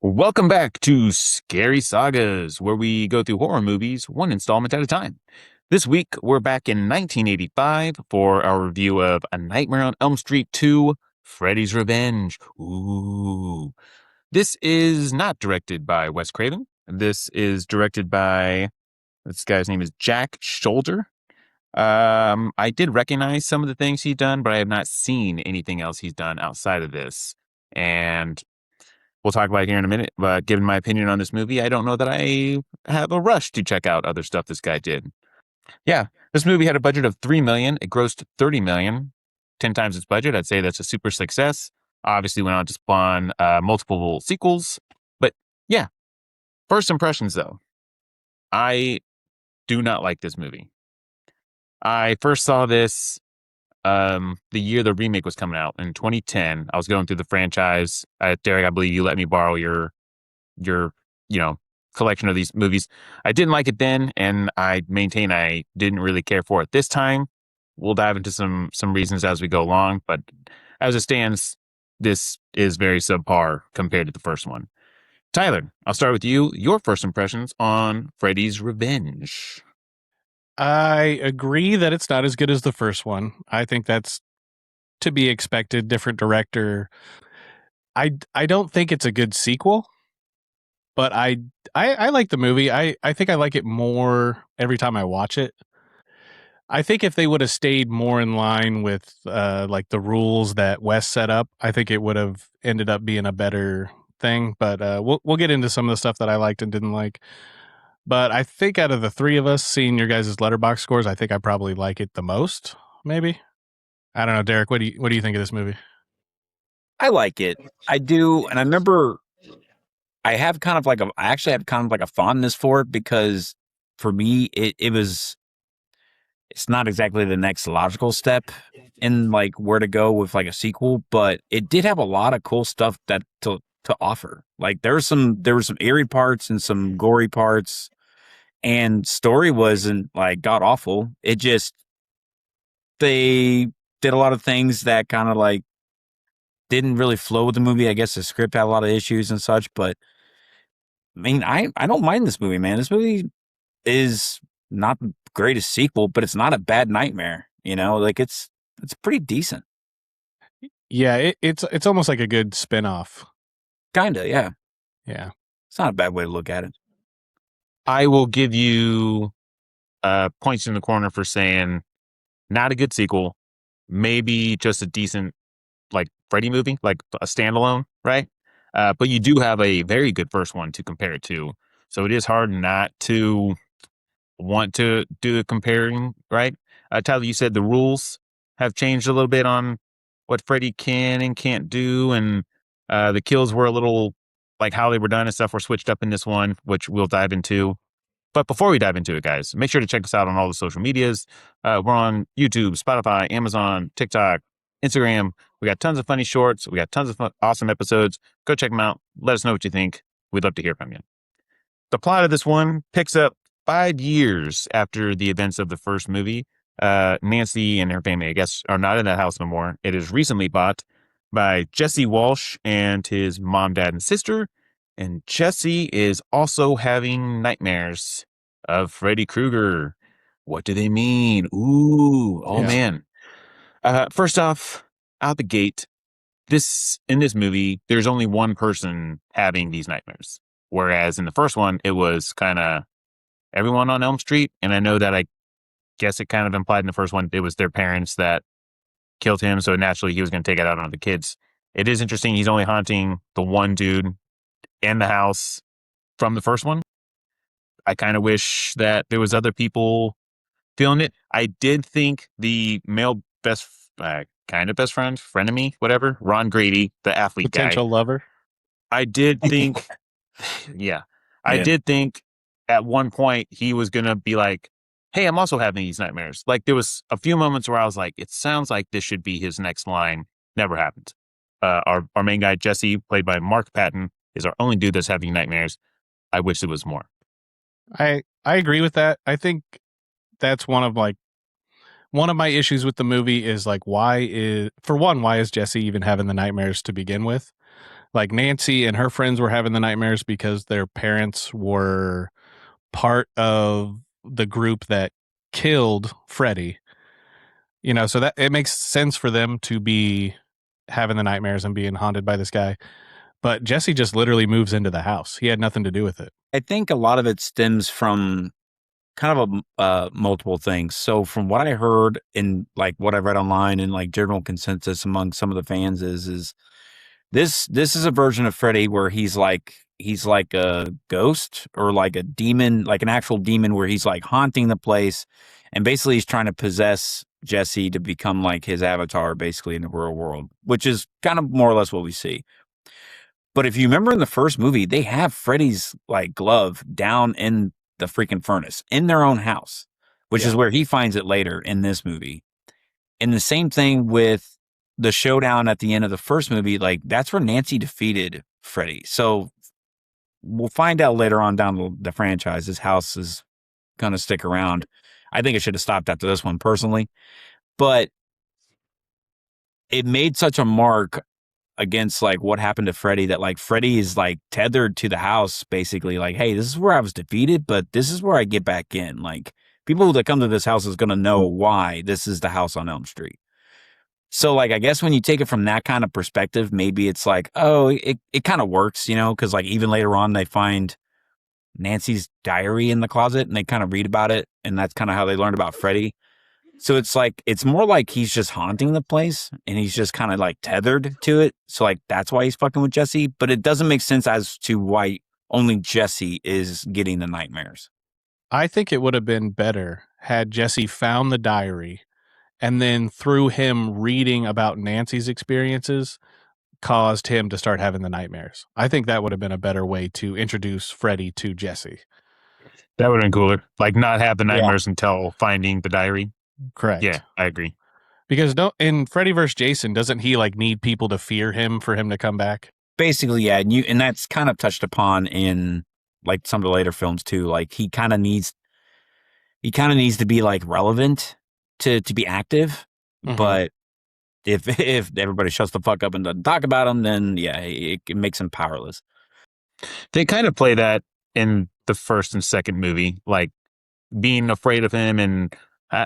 Welcome back to Scary Sagas, where we go through horror movies one installment at a time. This week, we're back in 1985 for our review of A Nightmare on Elm Street 2, Freddy's Revenge. Ooh. This is not directed by Wes Craven. This is directed by, this guy's name is Jack Shoulder. I did recognize some of the things he's done, but I have not seen anything else he's done outside of this. And we'll talk about it here in a minute, but given my opinion on this movie, I don't know that I have a rush to check out other stuff this guy did. Yeah, this movie had a budget of $3 million. It grossed $30 million, 10 times its budget. I'd say that's a super success. Obviously went on to spawn multiple sequels. But yeah, first impressions though. I do not like this movie. I first saw this the year the remake was coming out in 2010. I was going through the franchise. Derek, I believe you let me borrow your collection of these movies. I didn't like it then, and I maintain I didn't really care for it this time. We'll dive into some reasons as we go along, but as it stands, this is very subpar compared to the first one. Tyler, I'll start with you. Your first impressions on Freddy's Revenge. I agree that it's not as good as the first one. I think that's to be expected. Different director. I don't think it's a good sequel, but I like the movie. I think I like it more every time I watch it. I think if they would have stayed more in line with like the rules that Wes set up, I think it would have ended up being a better thing. But we'll get into some of the stuff that I liked and didn't like. But I think out of the three of us, seeing your guys' letterbox scores, I think I probably like it the most. Maybe. I don't know, Derek. What do you think of this movie? I like it. I do, and I remember I actually have kind of like a fondness for it because for me it's not exactly the next logical step in like where to go with like a sequel, but it did have a lot of cool stuff that to offer. Like there were some eerie parts and some gory parts, and story wasn't like god awful. It just they did a lot of things that kind of like didn't really flow with the movie. I guess the script had a lot of issues and such, but I mean, I don't mind this movie, man. This movie is not the greatest sequel, but it's not a bad nightmare. You know, like it's pretty decent. Yeah, it's almost like a good spin-off. Kinda, yeah. Yeah. It's not a bad way to look at it. I will give you points in the corner for saying not a good sequel, maybe just a decent like Freddy movie, like a standalone, right? But you do have a very good first one to compare it to. So it is hard not to want to do the comparing, right? Tyler, you said the rules have changed a little bit on what Freddy can and can't do, and the kills were a little like how they were done and stuff were switched up in this one, which we'll dive into. But before we dive into it, guys, make sure to check us out on all the social medias. We're on YouTube, Spotify, Amazon, TikTok, Instagram. We got tons of funny shorts. We got tons of awesome episodes. Go check them out. Let us know what you think. We'd love to hear from you. The plot of this one picks up 5 years after the events of the first movie. Nancy and her family, I guess, are not in that house no more. It is recently bought by Jesse Walsh and his mom, dad, and sister. And Jesse is also having nightmares of Freddy Krueger. What do they mean? Ooh, oh Yeah. man. First off, out the gate, in this movie, there's only one person having these nightmares. Whereas in the first one, it was kind of everyone on Elm Street. And I know that I guess it kind of implied in the first one, it was their parents that killed him. So naturally, he was going to take it out on the kids. It is interesting. He's only haunting the one dude in the house from the first one. I kind of wish that there was other people feeling it. I did think the male kind of best friend, frenemy, whatever, Ron Grady, the athlete Potential guy. lover. I did think, yeah, I Yeah. did think at one point he was going to be like, hey, I'm also having these nightmares. Like there was a few moments where I was like, it sounds like this should be his next line. Never happened. Our main guy, Jesse, played by Mark Patton, is our only dude that's having nightmares. I wish it was more. I agree with that. I think that's one of my issues with the movie is like why is Jesse even having the nightmares to begin with? Like Nancy and her friends were having the nightmares because their parents were part of the group that killed Freddy. So that it makes sense for them to be having the nightmares and being haunted by this guy. But Jesse just literally moves into the house. He had nothing to do with it. I think a lot of it stems from kind of multiple things. So from what I heard in like what I read online and like general consensus among some of the fans is this is a version of Freddy where he's like a ghost or like a demon, like an actual demon where he's like haunting the place, and basically he's trying to possess Jesse to become like his avatar basically in the real world, which is kind of more or less what we see. But if you remember in the first movie, they have Freddy's like glove down in the freaking furnace in their own house, which is where he finds it later in this movie. And the same thing with the showdown at the end of the first movie, like that's where Nancy defeated Freddy. So we'll find out later on down the franchise, his house is going to stick around. I think it should have stopped after this one personally, but it made such a mark against like what happened to Freddy that like Freddy is like tethered to the house basically, like, hey, this is where I was defeated, but this is where I get back in. Like people that come to this house is going to know why this is the house on Elm Street. So like I guess when you take it from that kind of perspective, maybe it's like, oh, it kind of works, because like even later on they find Nancy's diary in the closet and they kind of read about it, and that's kind of how they learned about Freddy. So it's like, it's more like he's just haunting the place and he's just kind of like tethered to it. So like, that's why he's fucking with Jesse, but it doesn't make sense as to why only Jesse is getting the nightmares. I think it would have been better had Jesse found the diary and then through him reading about Nancy's experiences caused him to start having the nightmares. I think that would have been a better way to introduce Freddy to Jesse. That would have been cooler. Like not have the nightmares until finding the diary. Correct. Yeah, I agree. Because in Freddy vs. Jason, doesn't he like need people to fear him for him to come back? Basically, yeah. And that's kind of touched upon in like some of the later films too. Like he kind of needs to be like relevant to be active. Mm-hmm. But if everybody shuts the fuck up and doesn't talk about him, then yeah, it makes him powerless. They kind of play that in the first and second movie, like being afraid of him, and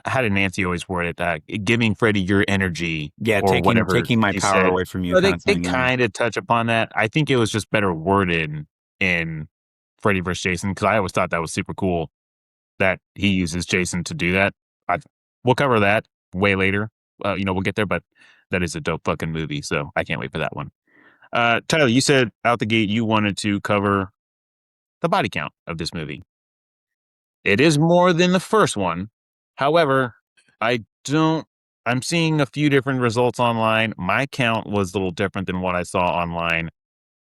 how did Nancy always word it? Giving Freddy your energy, yeah, or taking my power away from you. So they kind of touch upon that. I think it was just better worded in Freddy vs. Jason, because I always thought that was super cool that he uses Jason to do that. We'll cover that way later. We'll get there, but that is a dope fucking movie, so I can't wait for that one. Tyler, you said out the gate you wanted to cover the body count of this movie. It is more than the first one. However, I'm seeing a few different results online. My count was a little different than what I saw online.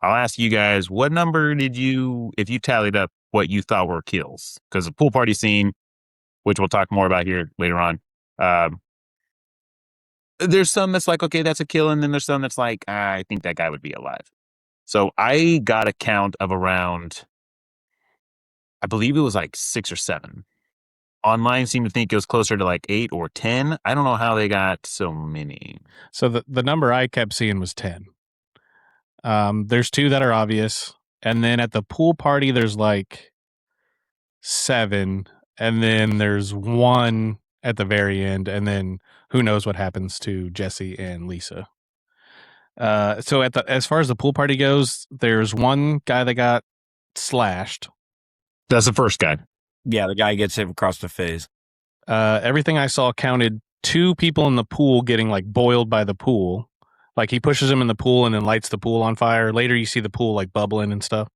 I'll ask you guys, what number if you tallied up what you thought were kills? Because the pool party scene, which we'll talk more about here later on, there's some that's like, okay, that's a kill, and then there's some that's like, I think that guy would be alive. So I got a count of around, I believe it was like 6 or 7. Online seemed to think it was closer to like 8 or 10. I don't know how they got so many. So the number I kept seeing was 10. There's 2 that are obvious. And then at the pool party, there's like 7. And then there's 1 at the very end. And then who knows what happens to Jesse and Lisa. So as far as the pool party goes, there's 1 guy that got slashed. That's the first guy. Yeah, the guy gets hit across the face. Everything I saw counted 2 people in the pool getting like boiled by the pool. Like he pushes him in the pool and then lights the pool on fire. Later you see the pool like bubbling and stuff.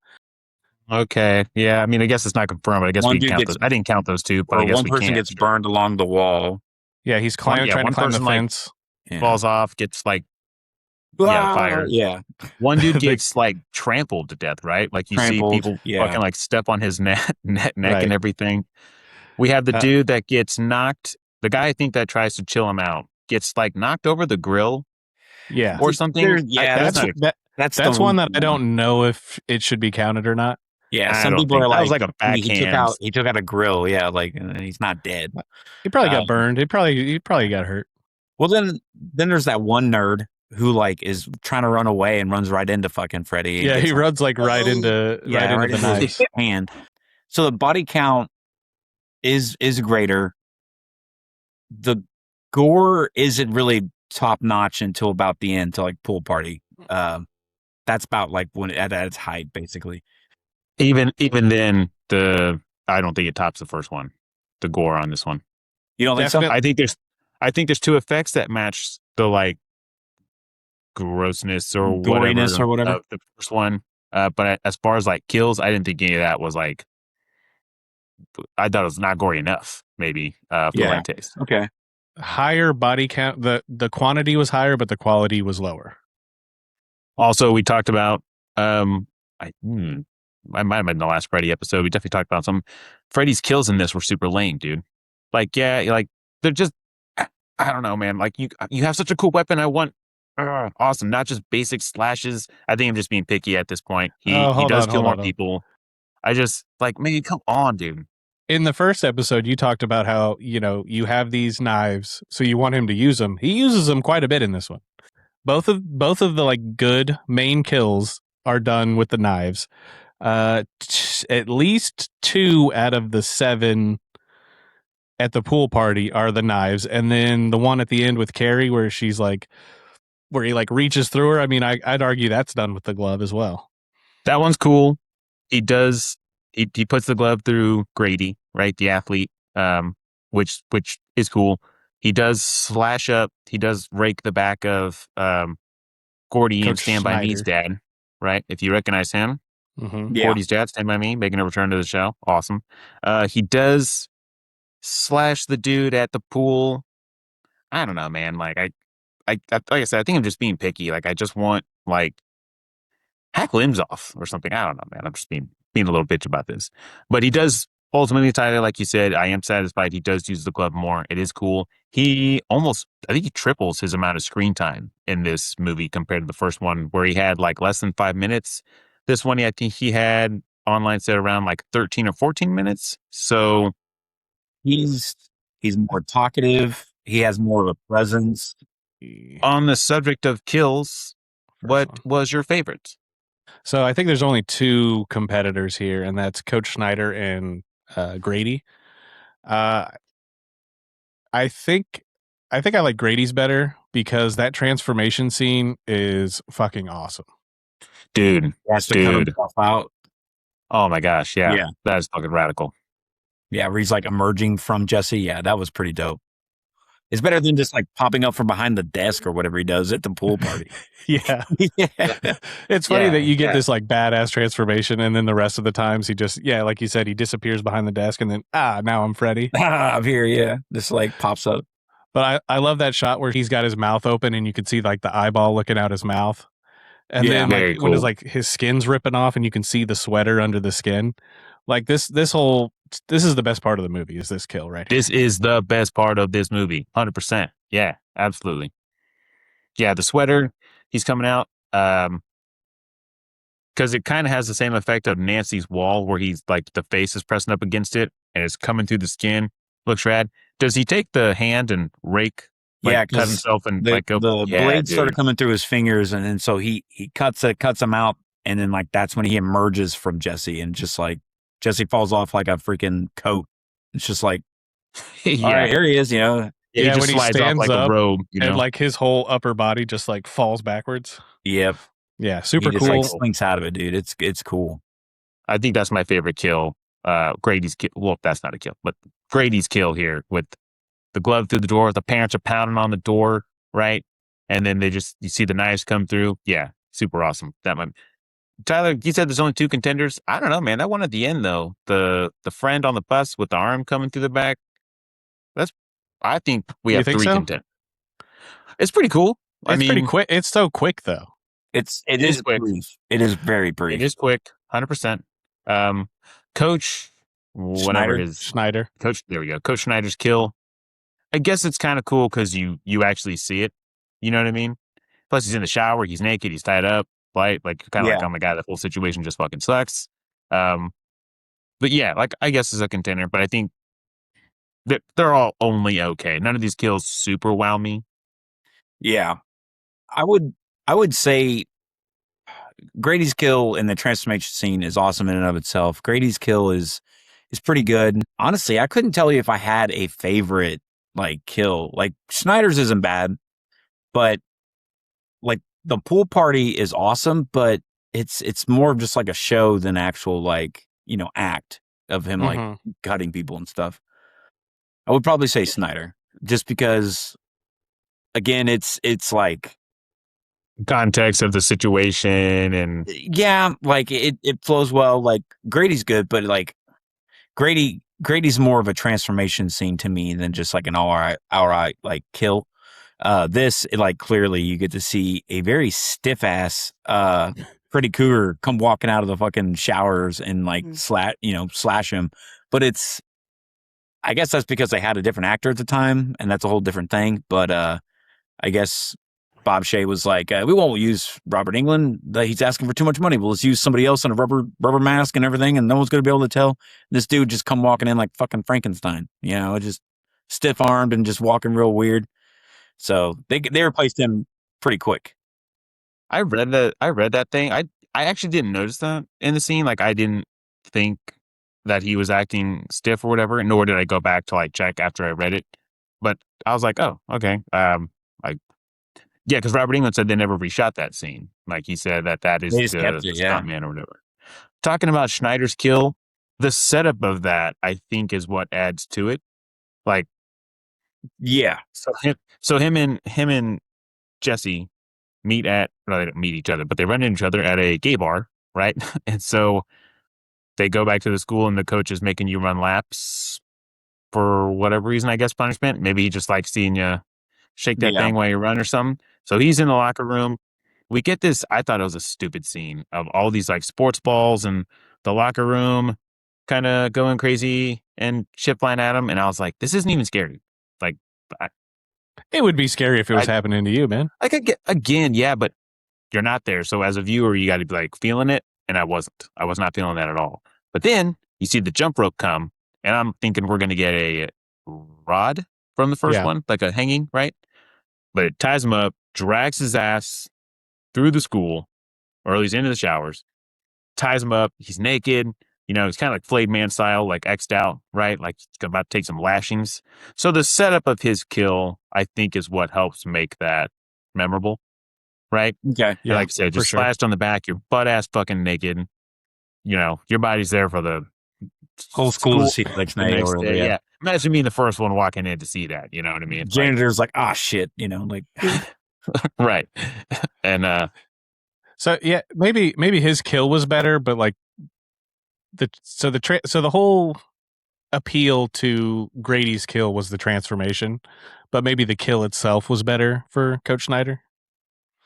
Okay. Yeah, I mean, I guess it's not confirmed, but I guess we count those. I didn't count those 2, but I guess one person gets burned along the wall. Yeah, he's trying to climb the fence. Falls off, gets like fired. Yeah. One dude gets like trampled to death, right? Like you see people fucking like step on his neck right. And everything. We have the dude that gets knocked. The guy I think that tries to chill him out gets like knocked over the grill. Yeah. Or something. That's one that I don't know if it should be counted or not. Yeah, some people are like, that was like a backhand. He took out a grill. Yeah, like he's not dead. He probably got burned. He probably got hurt. Well, then there's that one nerd who like is trying to run away and runs right into fucking Freddy. And Yeah, gets, he runs like right into the his knives. hand. So the body count is greater. The gore isn't really top notch until about the end, to like pool party. That's about like when at its height, basically. Even then, I don't think it tops the first one. The gore on this one. You don't think so? Definitely. I think there's two effects that match the like grossness or Goriness or whatever. of the first one. But as far as like kills, I didn't think any of that was like. I thought it was not gory enough, maybe for my taste. Okay. Higher body count. The quantity was higher, but the quality was lower. Also, we talked about I might have been the last Freddy episode. We definitely talked about some Freddy's kills in this were super lame, dude. Like, yeah, like they're just I don't know, man. Like you have such a cool weapon. I want awesome, not just basic slashes. I think I'm just being picky at this point. He does kill more people. I just like, man, come on, dude. In the first episode, you talked about how, you have these knives, so you want him to use them. He uses them quite a bit in this one. Both of the like good main kills are done with the knives. At least 2 out of the 7 at the pool party are the knives, and then the one at the end with Carrie, where he like reaches through her. I mean, I'd argue that's done with the glove as well. That one's cool. He does. He puts the glove through Grady, right, the athlete, which is cool. He does slash up. He does rake the back of Gordy Coach and Stand By Me's dad, right? If you recognize him, Mm-hmm. Yeah. Gordy's dad, Stand By Me, making a return to the show. Awesome. He does slash the dude at the pool. I don't know, man. Like like I said, I think I'm just being picky. Like I just want like hack limbs off or something. I don't know, man. I'm just being a little bitch about this. But he does ultimately, Tyler, like you said, I am satisfied. He does use the glove more. It is cool. I think he triples his amount of screen time in this movie compared to the first one, where he had like less than 5 minutes. This one, I think he had online said around like 13 or 14 minutes. So He's more talkative. He has more of a presence. on the subject of kills, what was your favorite? So I think there's only 2 competitors here, and that's Coach Schneider and Grady. I think I like Grady's better because that transformation scene is fucking awesome. Dude, He has to cut himself out. Oh my gosh, yeah. Yeah. That is fucking radical. Yeah, where he's like emerging from Jesse. Yeah, that was pretty dope. It's better than just like popping up from behind the desk or whatever he does at the pool party. Yeah. Yeah. It's funny that you get this like badass transformation, and then the rest of the times he just, like you said, he disappears behind the desk, and then, now I'm Freddy. I'm here, yeah. Just like pops up. But I love that shot where he's got his mouth open and you can see like the eyeball looking out his mouth. And then very like when cool. his skin's ripping off and you can see the sweater under the skin. Like this is the best part of the movie, is this kill right here. This is the best part of this movie. 100%. Yeah, absolutely. Yeah, the sweater, he's coming out. Because it kind of has the same effect of Nancy's wall, where he's like the face is pressing up against it and it's coming through the skin. Looks rad. Does he take the hand and rake? Like, cut himself and like go. The blade started coming through his fingers, and then so he cuts him out, and then like that's when he emerges from Jesse, and just like Jesse falls off like a freaking coat. It's just like, all right, here he is, you know. Yeah, he just when he slides stands off like up a robe, you know. and like his whole upper body just like falls backwards. Yep. Yeah, super he cool. just, like, slinks out of it, dude. It's cool. I think that's my favorite kill. Grady's kill. Well, that's not a kill, but Grady's kill here with the glove through the door. The parents are pounding on the door, right? And then you see the knives come through. Yeah, super awesome. Tyler, you said there's only 2 contenders. I don't know, man. That one at the end though, the friend on the bus with the arm coming through the back. I think we have 3 contenders. It's pretty cool. It's pretty quick. It's so quick though. It is quick. Brief. It is very brief. It is quick, 100%. Coach, whatever his Schneider. Coach, there we go. Coach Schneider's kill. I guess it's kind of cool because you actually see it. You know what I mean? Plus, he's in the shower. He's naked. He's tied up. Like kind of like, oh my god, that whole situation just fucking sucks. But yeah, like I guess is a contender. But I think that they're all only okay. None of these kills super wow me. Yeah. I would say Grady's kill in the transformation scene is awesome in and of itself. Grady's kill is pretty good. Honestly, I couldn't tell you if I had a favorite like kill. Like Schneider's isn't bad, but like the pool party is awesome, but it's more of just like a show than actual like, act of him like cutting people and stuff. I would probably say Snyder just because again, it's like Context of the situation and yeah, like it flows well. Like Grady's good, but like Grady's more of a transformation scene to me than just like an outright like kill. Like clearly you get to see a very stiff ass Freddy Cougar come walking out of the fucking showers and like slash him. But I guess that's because they had a different actor at the time, and that's a whole different thing. But I guess Bob Shea was like, we won't use Robert Englund. He's asking for too much money. Well, let's use somebody else in a rubber mask and everything, and no one's going to be able to tell. This dude just come walking in like fucking Frankenstein, just stiff armed and just walking real weird. So they replaced him pretty quick. I read that thing. I actually didn't notice that in the scene. Like I didn't think that he was acting stiff or whatever, nor did I go back to like check after I read it. But I was like, oh, okay. Yeah, because Robert Englund said they never reshot that scene. Like he said that is They the just kept it, yeah. stuntman or whatever. Talking about Schneider's kill, the setup of that I think is what adds to it. Like, yeah. So him and Jesse they don't meet each other, but they run into each other at a gay bar, right? And so they go back to the school, and the coach is making you run laps for whatever reason. I guess punishment. Maybe he just likes seeing you shake that thing while you run or something. So he's in the locker room. We get this. I thought it was a stupid scene of all these like sports balls and the locker room kind of going crazy and shit flying at him. And I was like, this isn't even scary. Like, it would be scary if it was happening to you, man. Like again, yeah, but you're not there. So as a viewer, you got to be like feeling it. And I wasn't. I was not feeling that at all. But then you see the jump rope come, and I'm thinking we're going to get a rod from the first one, like a hanging, right? But it ties him up, drags his ass through the school, or at least into the showers, ties him up. He's naked. He's kind of like Flayed Man style, like X'd out, right? Like he's about to take some lashings. So the setup of his kill, I think, is what helps make that memorable, right? Okay. Yeah, like I said, just slashed on the back, you're butt ass fucking naked. Your body's there for the whole school to see the next day. Yeah. Imagine being the first one walking in to see that. You know what I mean? Janitor's like, ah, shit. Like right. And so yeah, maybe his kill was better, but like the whole appeal to Grady's kill was the transformation, but maybe the kill itself was better for Coach Schneider.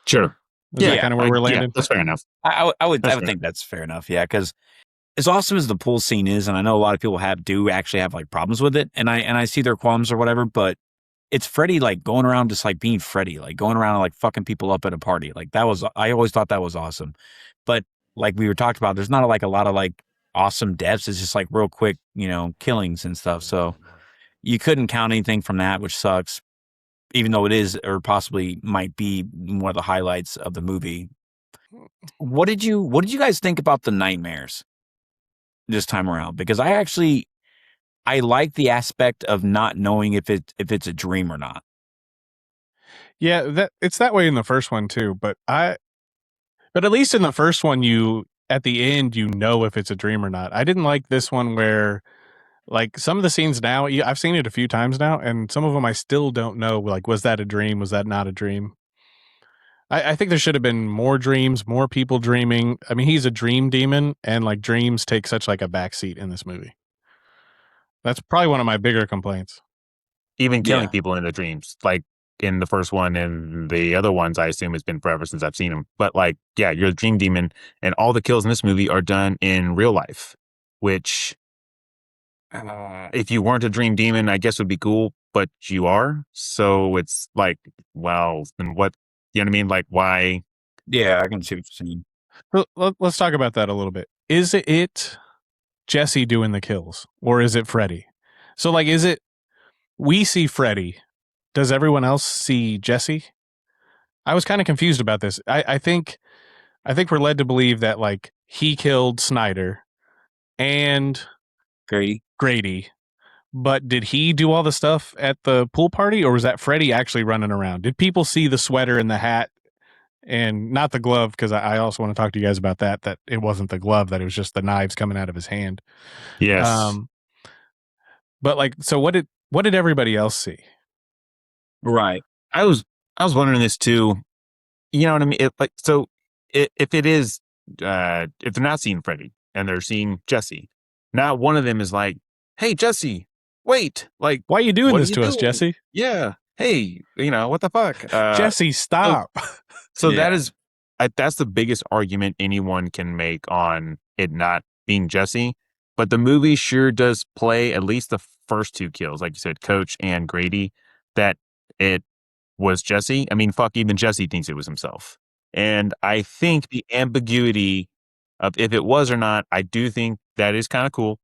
Sure. Is that kind of where we're landing? Yeah, that's fair enough. I would think that's fair enough. Yeah, because as awesome as the pool scene is, and I know a lot of people do actually have like problems with it, and I see their qualms or whatever, but it's Freddy like going around just like being Freddy, like going around and like fucking people up at a party. Like I always thought that was awesome. But like we were talked about, there's not like a lot of like awesome deaths. It's just like real quick, killings and stuff. So you couldn't count anything from that, which sucks, even though it is or possibly might be one of the highlights of the movie. What did you guys think about the nightmares this time around? Because I like the aspect of not knowing if it's a dream or not. Yeah, it's that way in the first one too, but at least in the first one at the end if it's a dream or not. I didn't like this one where like some of the scenes now, I've seen it a few times now, and some of them I still don't know, like, was that a dream? Was that not a dream? I think there should have been more dreams, more people dreaming. I mean, he's a dream demon, and like dreams take such like a backseat in this movie. That's probably one of my bigger complaints. Even killing people in the dreams, like in the first one and the other ones, I assume it's been forever since I've seen them. But like, yeah, you're a dream demon, and all the kills in this movie are done in real life, which if you weren't a dream demon, I guess would be cool, but you are. So it's like, well, then what? You know what I mean? Like, why? Yeah, I can see what you're saying. Well, let's talk about that a little bit. Is it Jesse doing the kills, or is it Freddy? So, like, we see Freddy. Does everyone else see Jesse? I was kind of confused about this. I think we're led to believe that like he killed Snyder and Grady. But did he do all the stuff at the pool party, or was that Freddy actually running around? Did people see the sweater and the hat and not the glove? Because I also want to talk to you guys about that it wasn't the glove, that it was just the knives coming out of his hand. Yes. But like, so what did everybody else see? Right. I was wondering this too. You know what I mean? If it is, if they're not seeing Freddy and they're seeing Jesse, not one of them is like, "Hey, Jesse, wait! Like, why are you doing what this are to you us, doing? Jesse? Yeah, hey, what the fuck, Jesse, stop!" So Yeah. that's the biggest argument anyone can make on it not being Jesse. But the movie sure does play at least the first two kills, like you said, Coach and Grady, that it was Jesse. I mean, fuck, even Jesse thinks it was himself. And I think the ambiguity of if it was or not, I do think that is kind of cool.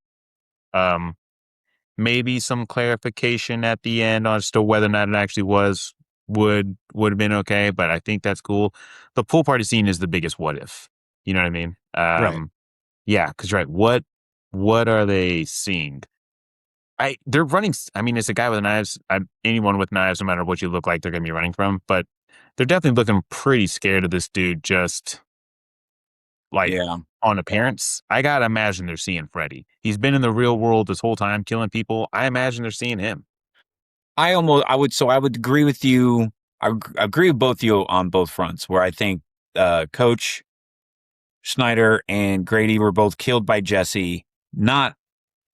Maybe some clarification at the end on still whether or not it actually was would have been okay, but I think that's cool. The pool party scene is the biggest what if. You know what I mean? Right. Yeah, because right, what are they seeing? They're running. I mean, it's a guy with knives. Anyone with knives, no matter what you look like, they're gonna be running from. But they're definitely looking pretty scared of this dude. Just like on appearance, I gotta imagine they're seeing Freddy. He's been in the real world this whole time, killing people. I imagine they're seeing him. I would agree with you. I agree with both of you on both fronts. Where I think Coach Snyder and Grady were both killed by Jesse, not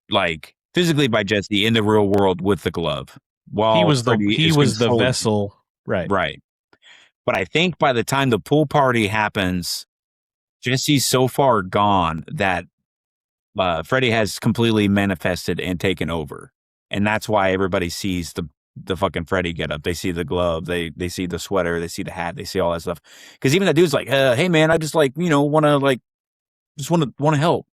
like physically by Jesse in the real world with the glove. While he was the controlling. vessel, right? Right. But I think by the time the pool party happens, Jesse's so far gone that Freddy has completely manifested and taken over. And that's why everybody sees the fucking Freddy get up. They see the glove, they see the sweater, they see the hat, they see all that stuff. Because even that dude's like, hey man, I just want to help.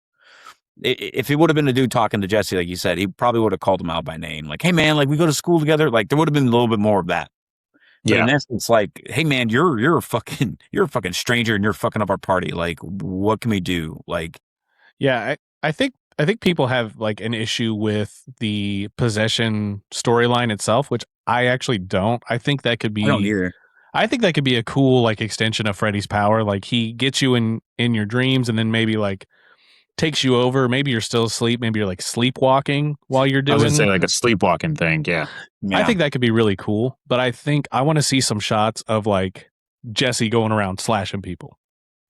If it would have been a dude talking to Jesse, like you said, he probably would have called him out by name. Like, hey man, like we go to school together. Like there would have been a little bit more of that. But in essence, like, hey man, you're a fucking stranger and you're fucking up our party. Like, what can we do? Like, yeah, I think people have like an issue with the possession storyline itself, which I actually don't. I think that could be. I don't either. I think that could be a cool like extension of Freddy's power. Like he gets you in your dreams and then maybe like takes you over. Maybe you're still asleep. Maybe you're like sleepwalking while you're doing. I was gonna say like a sleepwalking thing. Yeah. I think that could be really cool. But I think I want to see some shots of like Jesse going around slashing people.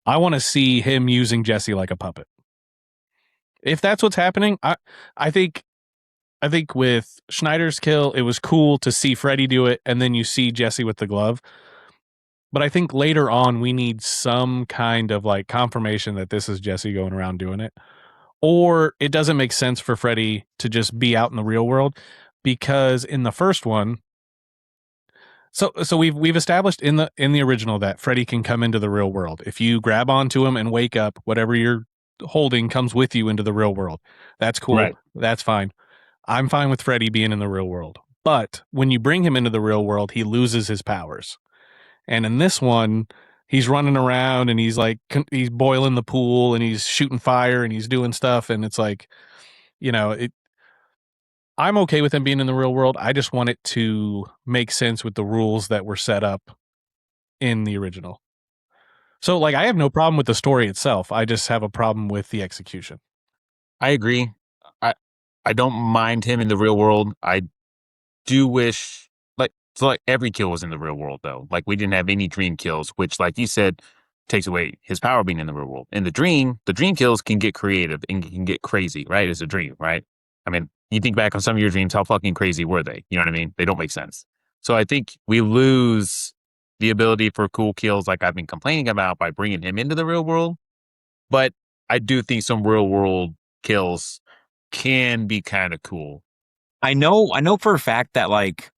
I want to see him using Jesse like a puppet. If that's what's happening, I think with Schneider's kill, it was cool to see Freddy do it, and then you see Jesse with the glove. But I think later on, we need some kind of like confirmation that this is Jesse going around doing it. Or it doesn't make sense for Freddy to just be out in the real world, because in the first one, so we've established in the original that Freddy can come into the real world. If you grab onto him and wake up, whatever you're holding comes with you into the real world. That's cool. Right. That's fine. I'm fine with Freddy being in the real world. But when you bring him into the real world, he loses his powers. And in this one, he's running around and he's like, he's boiling the pool and he's shooting fire and he's doing stuff. And it's like, I'm okay with him being in the real world. I just want it to make sense with the rules that were set up in the original. So like, I have no problem with the story itself. I just have a problem with the execution. I agree. I don't mind him in the real world. I do wish like every kill was in the real world though. Like we didn't have any dream kills, which like you said, takes away his power being in the real world. In the dream kills can get creative and can get crazy, right? It's a dream, right? I mean, you think back on some of your dreams, how fucking crazy were they? You know what I mean? They don't make sense. So I think we lose the ability for cool kills like I've been complaining about by bringing him into the real world. But I do think some real world kills can be kind of cool. I know for a fact that like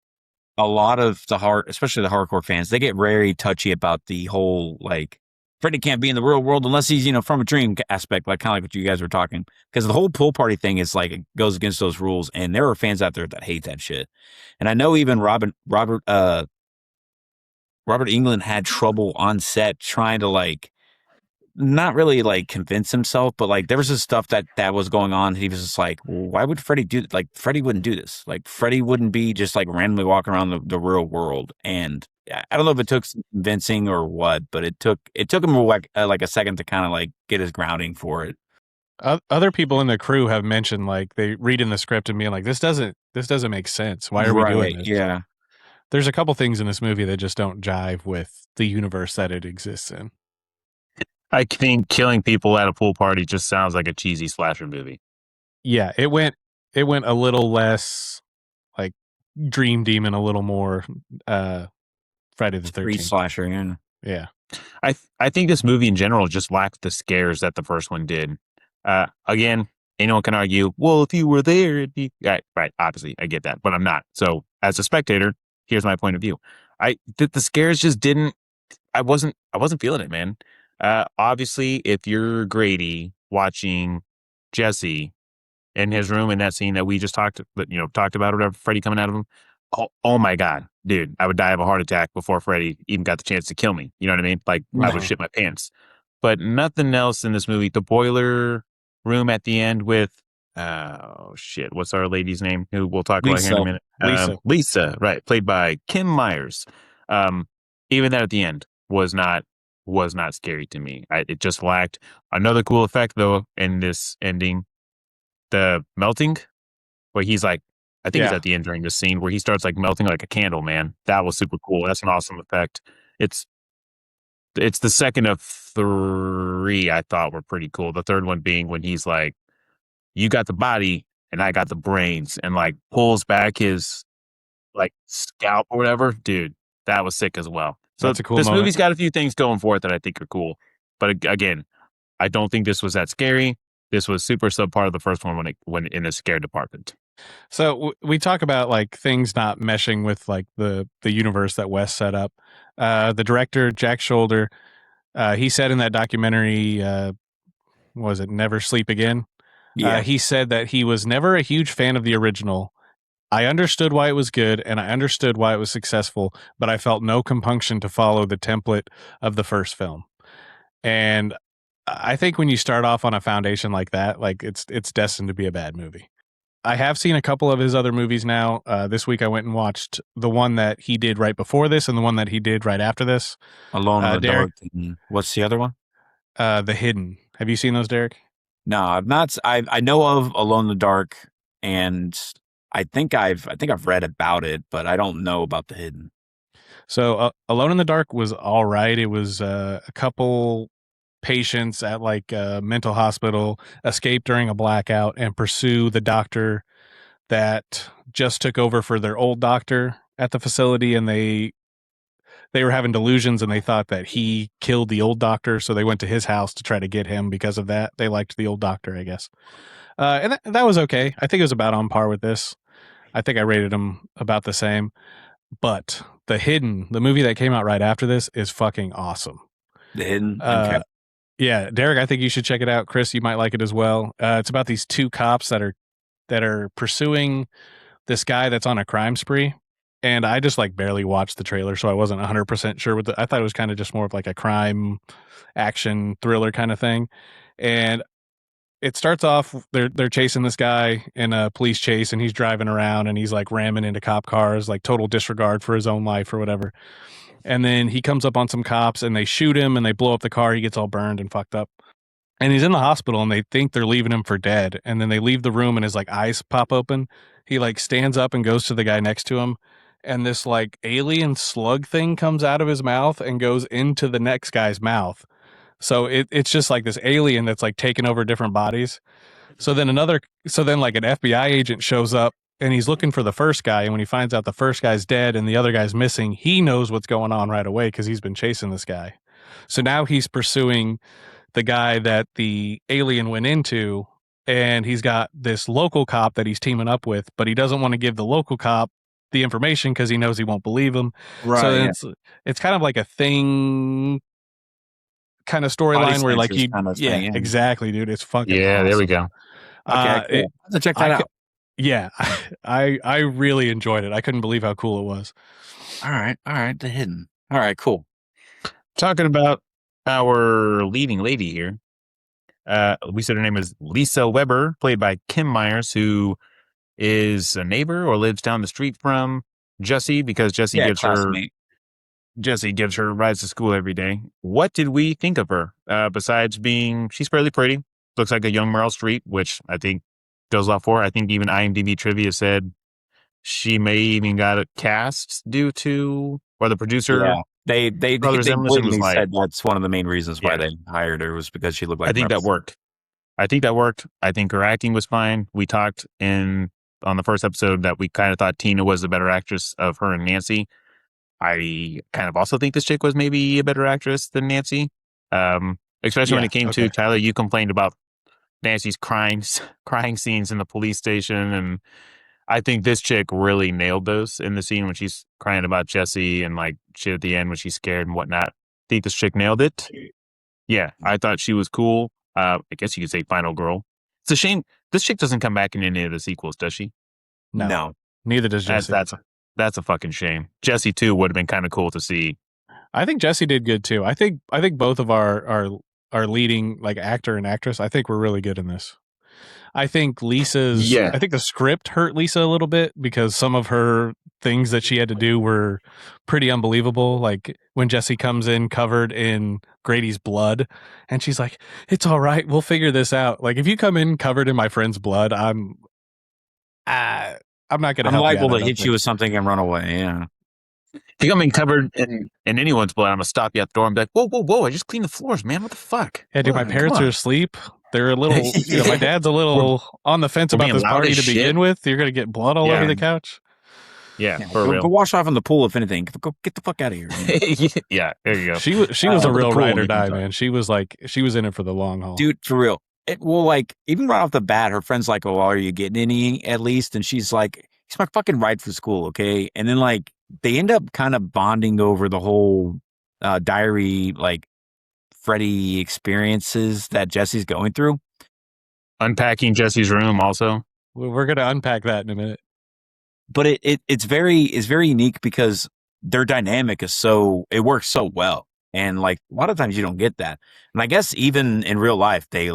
a lot of especially the hardcore fans, they get very touchy about the whole like Freddy can't be in the real world unless he's from a dream aspect, like kind of like what you guys were talking, because the whole pool party thing is like it goes against those rules, and there are fans out there that hate that shit. And I know even Robert Robert Englund had trouble on set trying to like not really like convince himself, but like there was just stuff that was going on. He was just like, well, why would Freddy do like Freddy wouldn't do this. Like Freddy wouldn't be just like randomly walking around the real world. And I don't know if it took some convincing or what, but it took him like a second to kind of like get his grounding for it. Other people in the crew have mentioned like they read in the script and being like, this doesn't make sense. Why are we doing this? Yeah. There's a couple things in this movie that just don't jive with the universe that it exists in. I think killing people at a pool party just sounds like a cheesy slasher movie. Yeah, it went a little less like Dream Demon, a little more Friday the 13th. Street slasher, yeah. Yeah. I think this movie in general just lacked the scares that the first one did. Again, anyone can argue, well, if you were there, it'd be right. Obviously, I get that, but I'm not. So as a spectator, here's my point of view. The scares just didn't. I wasn't feeling it, man. Obviously, if you're Grady watching Jesse in his room in that scene that we just talked about, or whatever, Freddy coming out of him. Oh my God, dude, I would die of a heart attack before Freddy even got the chance to kill me. You know what I mean? Like I would shit my pants. But nothing else in this movie. The boiler room at the end with what's our lady's name? Who we'll talk about here in a minute. Lisa, right, played by Kim Myers. Even that at the end was not scary to me. It just lacked another cool effect though in this ending. The melting, where he's like, I think it's at the end during this scene where he starts like melting like a candle, man. That was super cool. That's an awesome effect. It's the second of three I thought were pretty cool. The third one being when he's like, you got the body and I got the brains, and like pulls back his like scalp or whatever. Dude, that was sick as well. So that's a cool this moment. movie's got a few things going for it that I think are cool. But again, I don't think this was that scary. This was super subpar of the first one when in the scare department. So we talk about like things not meshing with like the universe that Wes set up. The director, Jack Shoulder, he said in that documentary, was it Never Sleep Again? Yeah. He said that he was never a huge fan of the original. I understood why it was good and I understood why it was successful, but I felt no compunction to follow the template of the first film. And I think when you start off on a foundation like that, like it's destined to be a bad movie. I have seen a couple of his other movies now. This week I went and watched the one that he did right before this and the one that he did right after this. Alone in the Dark. What's the other one? The Hidden. Have you seen those, Derek? No, I've not. I know of Alone in the Dark, and I think I've read about it, but I don't know about The Hidden. So Alone in the Dark was all right. It was a couple patients at like a mental hospital escape during a blackout and pursue the doctor that just took over for their old doctor at the facility, and they were having delusions and they thought that he killed the old doctor, so they went to his house to try to get him because of that. They liked the old doctor, I guess. And that was okay. I think it was about on par with this. I think I rated him about the same. But The Hidden, the movie that came out right after this, is fucking awesome. The Hidden? Okay. Yeah, Derek, I think you should check it out. Chris, you might like it as well. It's about these two cops that are pursuing this guy that's on a crime spree. And I just like barely watched the trailer, so I wasn't 100% sure what I thought it was kind of just more of like a crime action thriller kind of thing. And it starts off they're chasing this guy in a police chase, and he's driving around and he's like ramming into cop cars, like total disregard for his own life or whatever. And then he comes up on some cops and they shoot him and they blow up the car. He gets all burned and fucked up. And he's in the hospital and they think they're leaving him for dead. And then they leave the room and his like eyes pop open. He like stands up and goes to the guy next to him. And this like alien slug thing comes out of his mouth and goes into the next guy's mouth. So it's just like this alien that's like taking over different bodies. So then like an FBI agent shows up and he's looking for the first guy. And when he finds out the first guy's dead and the other guy's missing, he knows what's going on right away because he's been chasing this guy. So now he's pursuing the guy that the alien went into, and he's got this local cop that he's teaming up with, but he doesn't want to give the local cop the information because he knows he won't believe him. Right. So it's kind of like a thing kind of storyline where like exactly, dude. It's fucking awesome. There we go. Okay, cool. Let's check that out. Yeah, I really enjoyed it. I couldn't believe how cool it was. All right, The Hidden. All right, cool. Talking about our leading lady here. We said her name is Lisa Weber, played by Kim Myers, who is a neighbor or lives down the street from Jesse because Yeah, classmate. Jesse gives her rides to school every day. What did we think of her? Besides being, she's fairly pretty, looks like a young Meryl Streep, which I think goes a lot for her. I think even IMDb trivia said she may even got a cast due to, or the producer, Yeah, they Brothers Emerson was blatantly like, said that's one of the main reasons why yeah, they hired her was because she looked I like think Meryl that Streep. worked. I think her acting was fine. We talked on the first episode that we kind of thought Tina was the better actress of her and Nancy. I kind of also think this chick was maybe a better actress than Nancy. Especially when Yeah, it came to Tyler, you complained about Nancy's crying scenes in the police station, and I think this chick really nailed those in the scene when she's crying about Jesse and like shit at the end when she's scared and whatnot. I think this chick nailed it. Yeah, I thought she was cool. I guess you could say final girl. It's a shame this chick doesn't come back in any of the sequels, does she? No. Neither does That's Jesse. that's a fucking shame. Jesse too would have been kind of cool to see. I think Jesse did good too. I think both of our leading like actor and actress, I think we're really good in this. I think Yeah. I think the script hurt Lisa a little bit because some of her things that she had to do were pretty unbelievable. Like when Jesse comes in covered in Grady's blood and she's like, "It's all right. We'll figure this out." Like if you come in covered in my friend's blood, I'm not going to I'm help you liable out. to hit you with something and run away. Yeah. If you come in covered in anyone's blood, I'm gonna stop you at the door and be like, "Whoa, whoa, whoa! I just cleaned the floors, man. What the fuck?" Yeah, dude, my Come parents on. are asleep. They're a little, my dad's a little on the fence we're about being this loud party as to shit. begin with. You're going to get blood all Yeah. over the couch. Yeah, Yeah, for go real. wash off in the pool if anything. Go get the fuck out of here. Yeah, there you go. She was Jump a in the real pool ride and or you can die, talk. man. She was in it for the long haul. Dude, for real. Well, like, even right off the bat, her friend's like, "Oh, are you getting any at least?" And she's like, "He's my fucking ride for school, okay?" And then, like, they end up kind of bonding over the whole diary, like, Freddy experiences that Jesse's going through. Unpacking Jesse's room also. We're going to unpack that in a minute. But it's very unique because their dynamic is it works so well. And like a lot of times you don't get that. And I guess even in real life, they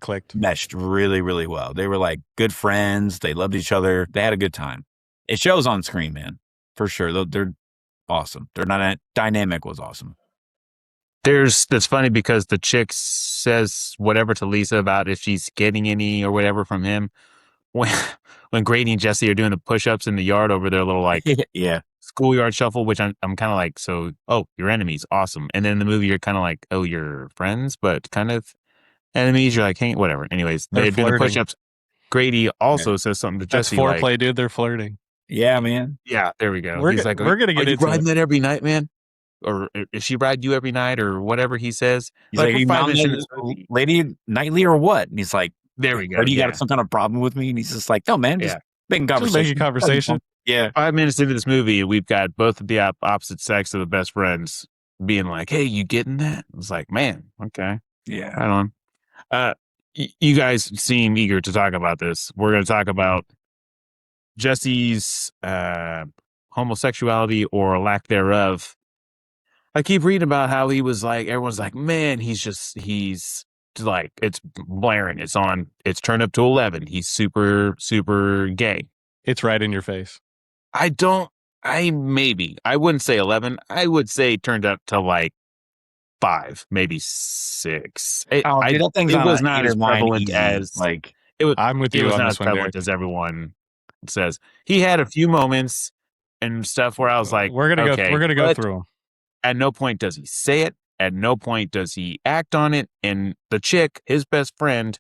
clicked. meshed really, really well. They were like good friends. They loved each other. They had a good time. It shows on screen, man, for sure. They're awesome. Their dynamic was awesome. That's funny because the chick says whatever to Lisa about if she's getting any or whatever from him. When Grady and Jesse are doing the push-ups in the yard over their little like Yeah. schoolyard shuffle, which I'm kind of like, so, oh, you're enemies, awesome. And then in the movie, you're kind of like, oh, you're friends, but kind of enemies. You're like, hey, whatever. Anyways, they're doing the flirting. push-ups. Grady also says something to That's Jesse foreplay, like, dude. They're flirting. Yeah, man. yeah, there we go. We're He's like, we're gonna get are you into riding it. that every night, man? Or is she ride you every night or whatever he says? He's like, we're you 5 minutes into mounted this movie. lady nightly or what? And he's like, There we go. or do you yeah. got some kind of problem with me? And he's just like, no, man, just making Just conversation. making conversation. Yeah. 5 minutes into this movie, we've got both of the opposite sex of the best friends being like, hey, you getting that? It's like, man, okay. Yeah. Right on. You guys seem eager to talk about this. We're going to talk about Jesse's homosexuality or lack thereof. I keep reading about how he was like, everyone's like, man, he's like, it's blaring. It's turned up to 11. He's super, super gay. It's right in your face. I wouldn't say 11. I would say turned up to like 5, maybe 6. It was not as prevalent as like it was. I'm with It you was on not this as one, prevalent Derek. as everyone says. He had a few moments and stuff where I was like, we're gonna go but through them. at no point does he say it. At no point does he act on it. And the chick, his best friend,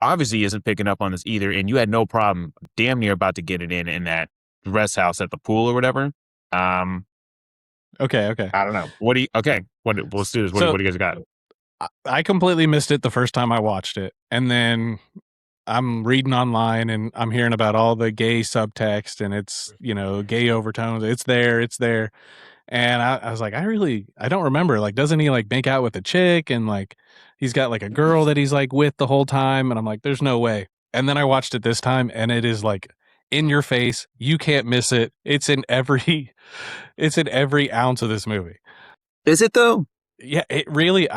obviously isn't picking up on this either. And you had no problem, damn near about to get it in that rest house at the pool or whatever. Okay. I don't know. Let's do this. What do you guys got? I completely missed it the first time I watched it. And then I'm reading online and I'm hearing about all the gay subtext and it's, gay overtones. It's there. And I was like, I don't remember. Like, doesn't he like make out with a chick and like he's got like a girl that he's like with the whole time? And I'm like, there's no way. And then I watched it this time and it is like in your face. You can't miss it. It's in every ounce of this movie. Is it though? Yeah, I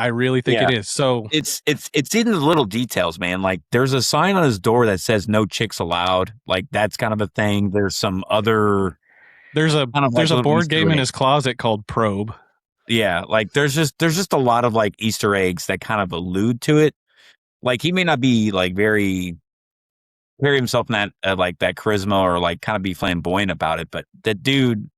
really think it is. So it's in the little details, man. Like there's a sign on his door that says "No chicks allowed." Like that's kind of a thing. There's some other. there's a kind of like there's a little board Easter game in egg. his closet called Probe. Yeah, like there's just a lot of like Easter eggs that kind of allude to it. Like he may not be like very carry himself in that like that charisma or like kind of be flamboyant about it, but the dude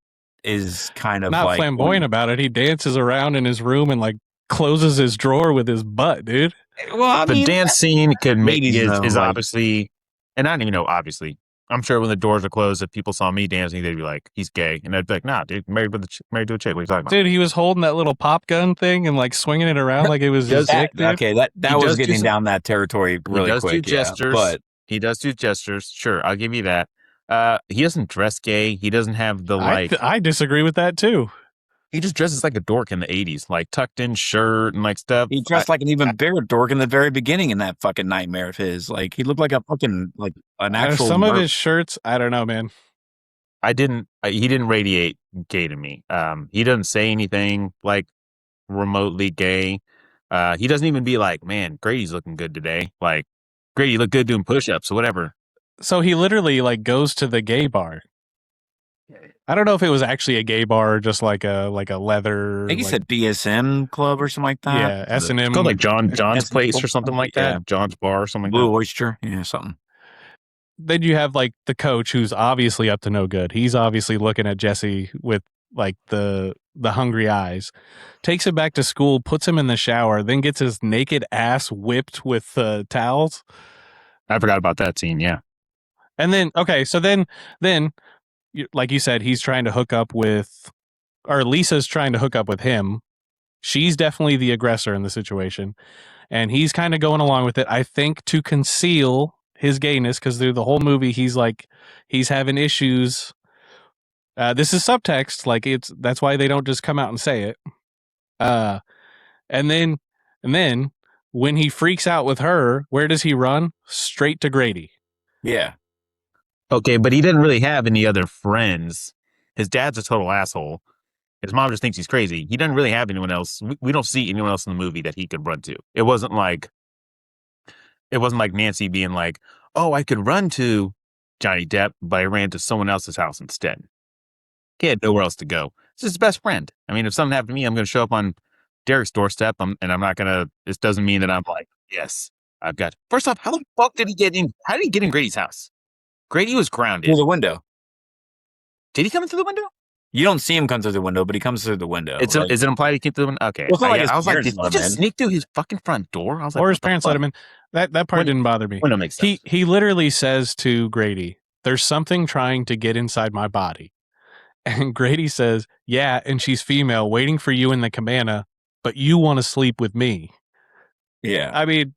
is kind of Not like flamboyant about it. He dances around in his room and like closes his drawer with his butt, dude. Well, I The mean, dance scene could make ladies know, is like- obviously, and I don't even know. Obviously, I'm sure when the doors are closed, if people saw me dancing, they'd be like, "He's gay," and I'd be like, "Nah, dude, married to a chick. What are you talking about?" Dude, he was holding that little pop gun thing and like swinging it around like it was his dick, dude. okay, that He was does do getting some- down that territory really he does quick. do gestures. But He does do gestures. Sure, I'll give you that. He doesn't dress gay. He doesn't have the like. I disagree with that too. He just dresses like a dork in the '80s, like tucked in shirt and like stuff. he dressed like an even bigger dork in the very beginning in that fucking nightmare of his. Like he looked like a fucking like an actual. Some of merc. his shirts, I don't know, man. He didn't radiate gay to me. He doesn't say anything like remotely gay. He doesn't even be like, man, Grady's looking good today. Like, Grady, you look good doing push-ups or whatever. So he literally like goes to the gay bar. I don't know if it was actually a gay bar or just like a leather. I think he like, said BSM club or something like that. yeah, S&M. It's called like John's S&M Place or something like that. Yeah. John's Bar or something like Blue that. Oyster, yeah, something. Then you have like the coach who's obviously up to no good. He's obviously looking at Jesse with like the hungry eyes. Takes him back to school, puts him in the shower, then gets his naked ass whipped with towels. I forgot about that scene. Yeah. And then so then like you said, he's trying to hook up with, or Lisa's trying to hook up with him. She's definitely the aggressor in the situation, and he's kind of going along with it, I think, to conceal his gayness, because through the whole movie he's having issues. This is subtext, like that's why they don't just come out and say it. And then when he freaks out with her, where does he run? Straight to Grady. Yeah. Okay, but he didn't really have any other friends. His dad's a total asshole. His mom just thinks he's crazy. He doesn't really have anyone else. We don't see anyone else in the movie that he could run to. It wasn't like Nancy being like, "Oh, I could run to Johnny Depp, but I ran to someone else's house instead." He had nowhere else to go. It's his best friend. I mean, if something happened to me, I'm going to show up on Derek's doorstep, and I'm not going to. This doesn't mean that I'm like, yes, I've got. First off, how the fuck did he get in? How did he get in Grady's house? Grady was grounded. Through the window. Did he come in through the window? You don't see him come through the window, but he comes through the window. Is it implied he came through the window? Okay. Well, it's not like his I was like, parents did he let him just in. sneak through his fucking front door? I was like, Or his what the parents fuck? let him in. That part When- didn't bother me. Well, that makes sense. He literally says to Grady, "There's something trying to get inside my body." And Grady says, "Yeah, and she's female, waiting for you in the cabana, but you want to sleep with me." Yeah. I mean,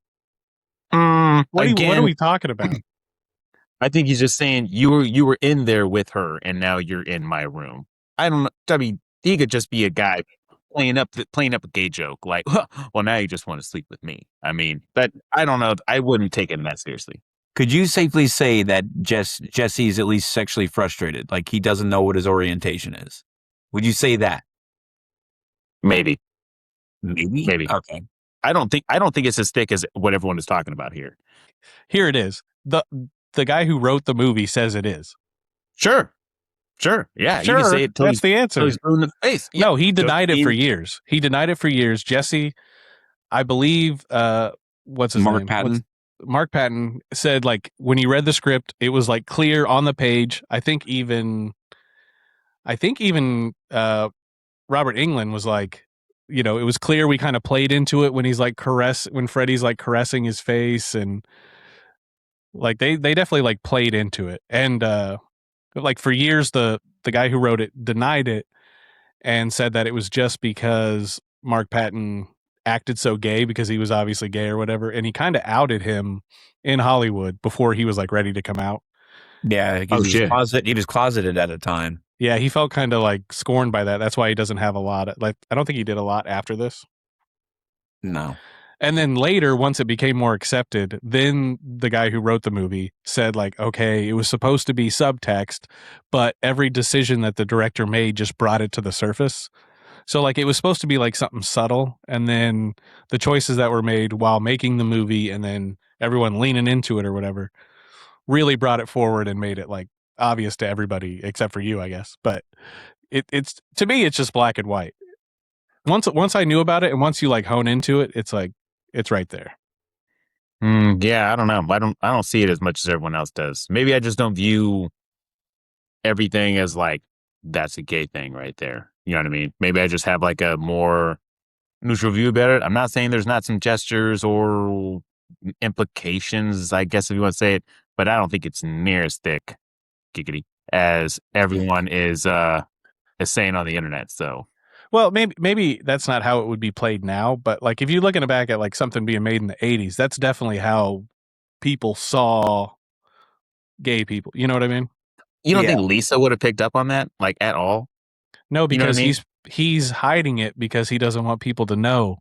what again, are we talking about? I think he's just saying you were in there with her, and now you're in my room. I don't know. I mean, he could just be a guy playing up a gay joke, like, well, now you just want to sleep with me. I mean, but I don't know. I wouldn't take him that seriously. Could you safely say that Jesse is at least sexually frustrated? Like he doesn't know what his orientation is? Would you say that? Maybe. Maybe. Okay. I don't think it's as thick as what everyone is talking about here. Here it is. The guy who wrote the movie says it is. Sure. Yeah. Sure, You can say it till that's the answer. he's blue in the face. Yeah. No, he denied it for he- years. He denied it for years. Jesse, I believe, what's his Mark name? Patton. Mark Patton said, like, when he read the script, it was like clear on the page. I think even Robert Englund was like, it was clear. We kind of played into it when he's like when Freddy's like caressing his face, and like they definitely like played into it. And like for years, the guy who wrote it denied it and said that it was just because Mark Patton acted so gay because he was obviously gay or whatever, and he kind of outed him in Hollywood before he was like ready to come out. Yeah. He was closeted at a time. Yeah, he felt kind of like scorned by that. That's why he doesn't have a lot. I don't think he did a lot after this. No. And then later, once it became more accepted, then the guy who wrote the movie said, like, okay, it was supposed to be subtext, but every decision that the director made just brought it to the surface. So, like, it was supposed to be like something subtle, and then the choices that were made while making the movie, and then everyone leaning into it or whatever, really brought it forward and made it like obvious to everybody except for you, I guess. But it's to me, it's just black and white. Once I knew about it, and once you like hone into it, it's like it's right there. Yeah, I don't know. I don't see it as much as everyone else does. Maybe I just don't view everything as like that's a gay thing right there. You know what I mean? Maybe I just have like a more neutral view about it. I'm not saying there's not some gestures or implications, I guess if you want to say it, but I don't think it's near as thick, giggity, as everyone is saying on the internet. So Well, maybe that's not how it would be played now, but like if you're looking back at like something being made in the 80s, that's definitely how people saw gay people. You know what I mean? you don't Yeah. think Lisa would have picked up on that like at all? No, You know what I because mean? he's hiding it because he doesn't want people to know.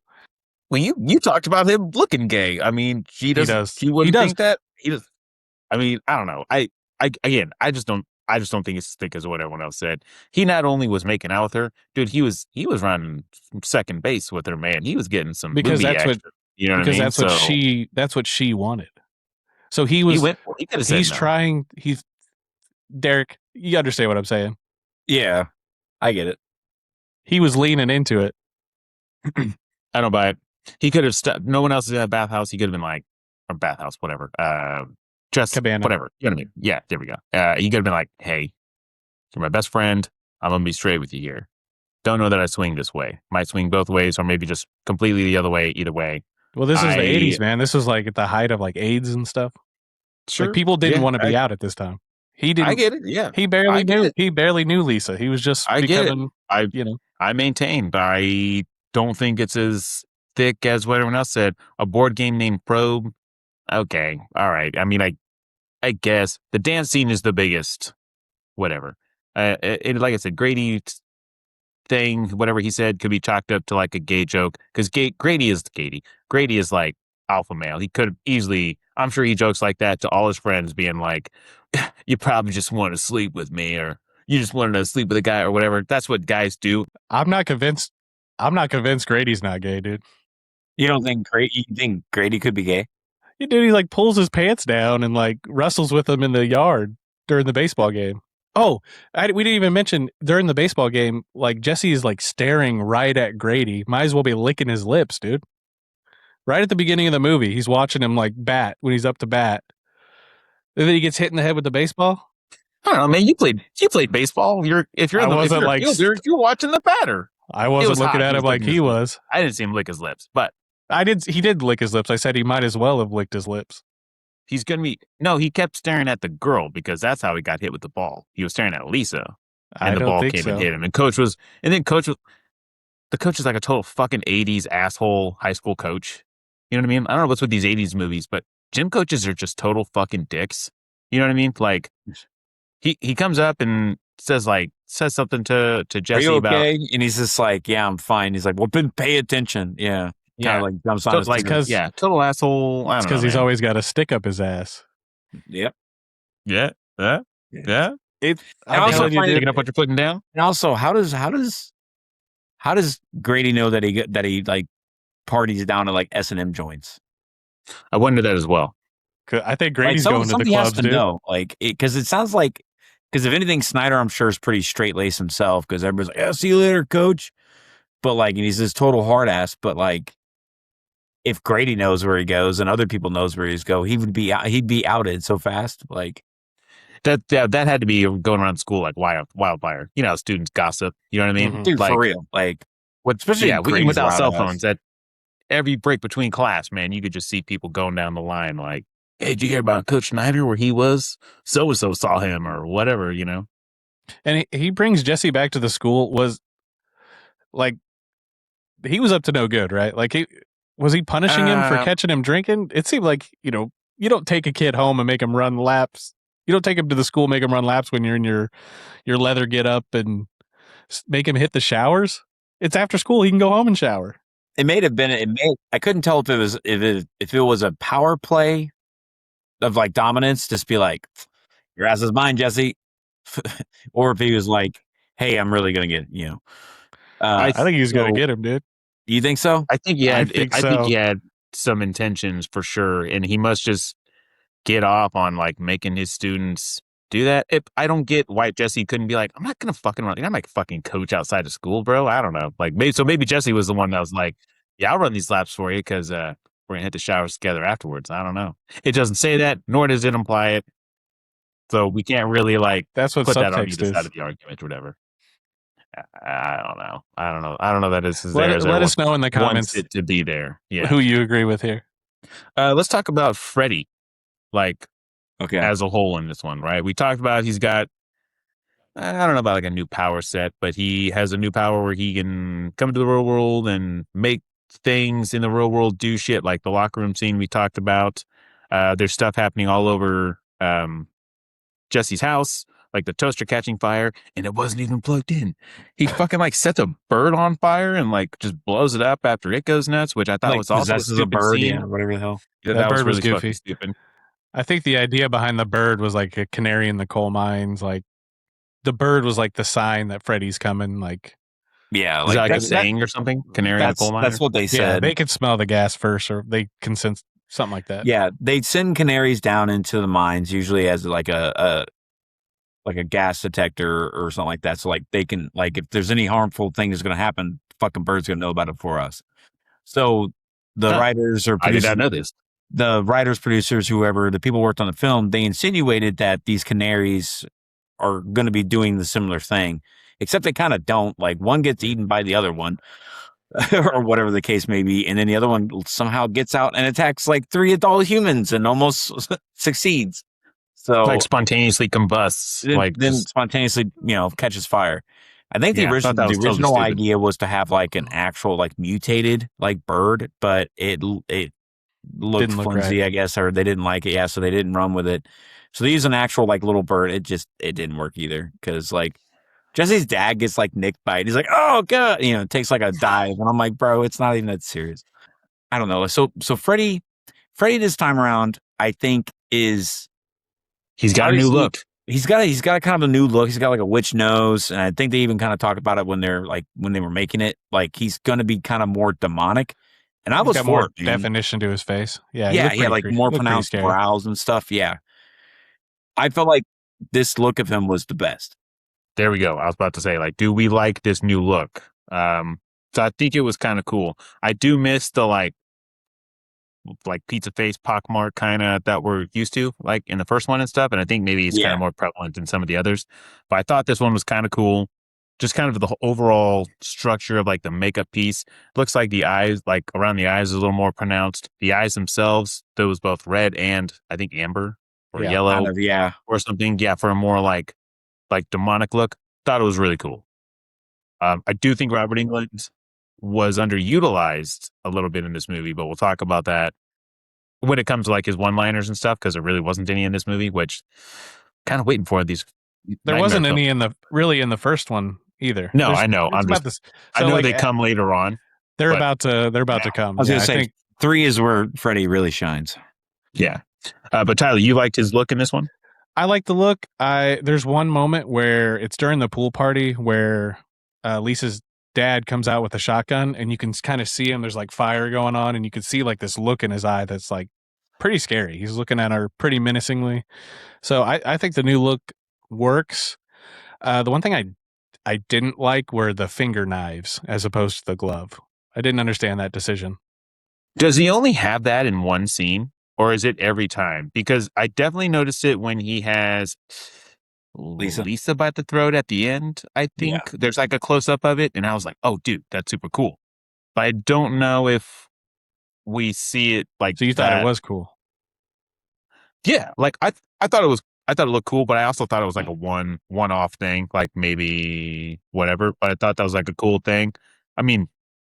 Well, you talked about him looking gay. I mean, she He does. She wouldn't He does. think that. He does. I mean, I don't know. Again, I just don't. I just don't think it's as thick as what everyone else said. He not only was making out with her, dude. He was running second base with her, man. He was getting some Because movie that's action. You know what I mean? that's what she wanted. So he he went. He could have said he's no. trying. He's Derek. You understand what I'm saying? Yeah, I get it. He was leaning into it. I don't buy it. He could have stopped. No one else is in a bathhouse. He could have been like, or bathhouse, whatever. Just Cabana. whatever. You know what I mean? Yeah, there we go. He could have been like, hey, you're my best friend. I'm gonna be straight with you here. Don't know that I swing this way. Might swing both ways, or maybe just completely the other way. Either way, Well, this is the 80s, man. This was like at the height of like AIDS and stuff. sure. Like people didn't Yeah, want to be out at this time. He didn't. I get it. Yeah, He barely I get knew. it. He barely knew Lisa. He was just I get it. becoming. I maintain, but I don't think it's as thick as what everyone else said. A board game named Probe. Okay, all right. I mean, I guess the dance scene is the biggest. Whatever. Like I said, Grady thing, whatever he said, could be chalked up to like a gay joke because Grady is Grady. Grady is like alpha male. He could have easily. I'm sure he jokes like that to all his friends, being like, "You probably just want to sleep with me, or you just wanted to sleep with a guy, or whatever." That's what guys do. I'm not convinced. I'm not convinced Grady's not gay, dude. You don't think You think Grady could be gay? Yeah, dude, he like pulls his pants down and like wrestles with him in the yard during the baseball game. Oh, we didn't even mention during the baseball game, like Jesse is like staring right at Grady. Might as well be licking his lips, dude. Right at the beginning of the movie, he's watching him like bat when he's up to bat. And then he gets hit in the head with the baseball. I don't know, man. You played baseball. If you're watching the batter. I wasn't looking at him like he was. I didn't see him lick his lips, but He did lick his lips. I said he might as well have licked his lips. he's gonna be. No, he kept staring at the girl because that's how he got hit with the ball. He was staring at Lisa, and the ball came and hit him. And the coach is like a total fucking 80s asshole high school coach. You know what I mean? I don't know what's with these 80s movies, but gym coaches are just total fucking dicks. You know what I mean? Like he comes up and says something to Jesse Are you okay? about, And he's just like, yeah, I'm fine. He's like, well, then pay attention. Yeah. yeah, Kind of like jumps on his like finger. yeah, total asshole. I It's don't know, because he's man. always got a stick up his ass. Yep. Yeah. And I'm also telling you, dude, Picking up what you're putting down. And also, how does Grady know that he like parties down at like S&M joints? I wonder that as well. I think Grady's like, going to the somebody clubs, has to dude. know, like, because it sounds like, because if anything, Snyder, I'm sure, is pretty straight laced himself. Because everybody's like, "Yeah, see you later, coach." But like, and he's this total hard ass. But like, if Grady knows where he goes and other people knows where he's go, he'd be outed so fast. Like That had to be going around school like wildfire. You know, how students gossip. You know what I mean? Mhm. dude, Like, for real. Like, especially Grady's without loud cell ass. phones, at every break between class, man, you could just see people going down the line like, "Hey, did you hear about Coach Snyder where he was? So and so saw him or whatever." You know? And he brings Jesse back to the school. Was like he was up to no good, right? Like was he punishing him for catching him drinking? It seemed like you don't take a kid home and make him run laps. You don't take him to the school, make him run laps when you're in your leather get up and make him hit the showers. It's after school. He can go home and shower. It may have been. I couldn't tell if it was a power play of like dominance, just be like, your ass is mine, Jesse, or if he was like, hey, I'm really gonna get you. I think he's gonna get him, dude. You think so? I think he had. I think he so. had some intentions for sure, and he must just get off on like making his students do that. I don't get why Jesse couldn't be like, I'm not gonna fucking run. I'm like fucking coach outside of school, bro. I don't know. Like maybe Jesse was the one that was like, yeah, I'll run these laps for you because we're gonna hit the showers together afterwards. I don't know. It doesn't say that, nor does it imply it. So we can't really like that's what put that on subtext either is. side of the argument or whatever. I don't know. I don't know that this is let there. Let us know in the comments it to be there. Yeah. who you agree with here. Let's talk about Freddy, like okay, as a whole in this one, right? We talked about he's got I don't know about like a new power set, but he has a new power where he can come to the real world and make things in the real world do shit, like the locker room scene we talked about. There's stuff happening all over Jesse's house, like the toaster catching fire, and it wasn't even plugged in. He fucking like sets a bird on fire and like just blows it up after it goes nuts, which I thought like was also a stupid bird, scene. yeah, whatever the hell. Yeah, that was bird really was goofy. fucking stupid. I think the idea behind the bird was like a canary in the coal mines. Like the bird was like the sign that Freddy's coming. Like, yeah, is like that like a saying or something? Canary in the coal mine. That's what they said. Yeah, they could smell the gas first, or they can sense something like that. Yeah, they'd send canaries down into the mines, usually as like a gas detector or something like that. So like they can like if there's any harmful thing that's going to happen, fucking bird's going to know about it for us. So the writers or I did not know this. The writers, producers, whoever, the people worked on the film, they insinuated that these canaries are going to be doing the similar thing, except they kind of don't. Like one gets eaten by the other one, or whatever the case may be, and then the other one somehow gets out and attacks like 3 adult humans and almost succeeds. So like spontaneously combusts, then spontaneously, catches fire. I think the original idea was to have like an actual like mutated like bird, but it looked flimsy, I guess, or they didn't like it. Yeah, so they didn't run with it. So they used an actual like little bird. It didn't work either because like Jesse's dad gets like nicked by it. He's like, oh god, it takes like a dive, and I'm like, bro, it's not even that serious. I don't know. So Freddy this time around, I think he's got a new look. He's got kind of a new look. He's got like a witch nose, and I think they even kind of talk about it when they were making it. Like he's gonna be kind of more demonic. And I was got more definition to his face. Yeah, yeah, like more pronounced brows and stuff. Yeah, I felt like this look of him was the best. There we go. I was about to say, like, do we like this new look? So I think it was kind of cool. I do miss the like pizza face pockmark kind of that we're used to, like in the first one and stuff. And I think maybe it's kind of more prevalent in some of the others. But I thought this one was kind of cool. Just kind of the overall structure of like the makeup piece. Looks like the eyes, like around the eyes, is a little more pronounced. The eyes themselves, those both red and I think amber or yellow, kind of, or something. Yeah, for a more like demonic look. Thought it was really cool. I do think Robert Englund was underutilized a little bit in this movie, but we'll talk about that when it comes to like his one-liners and stuff, because there really wasn't any in this movie, which kind of waiting for these. There wasn't any in the first one either. No, I know. I know like, they come later on. They're about to come. I was going to say, I think 3 is where Freddy really shines. Yeah. But Tyler, you liked his look in this one? I like the look. There's one moment where it's during the pool party where Lisa's dad comes out with a shotgun and you can kind of see him. There's like fire going on and you can see like this look in his eye that's like pretty scary. He's looking at her pretty menacingly. So I think the new look works. The one thing I didn't like were the finger knives as opposed to the glove. I didn't understand that decision. Does he only have that in one scene, or is it every time? Because I definitely noticed it when he has Lisa by the throat at the end. I think there's like a close up of it, and I was like, "Oh, dude, that's super cool." But I don't know if we see it like. So you thought it was cool? Yeah, like I thought it was. I thought it looked cool, but I also thought it was like a one-off thing, like maybe whatever. But I thought that was like a cool thing. I mean,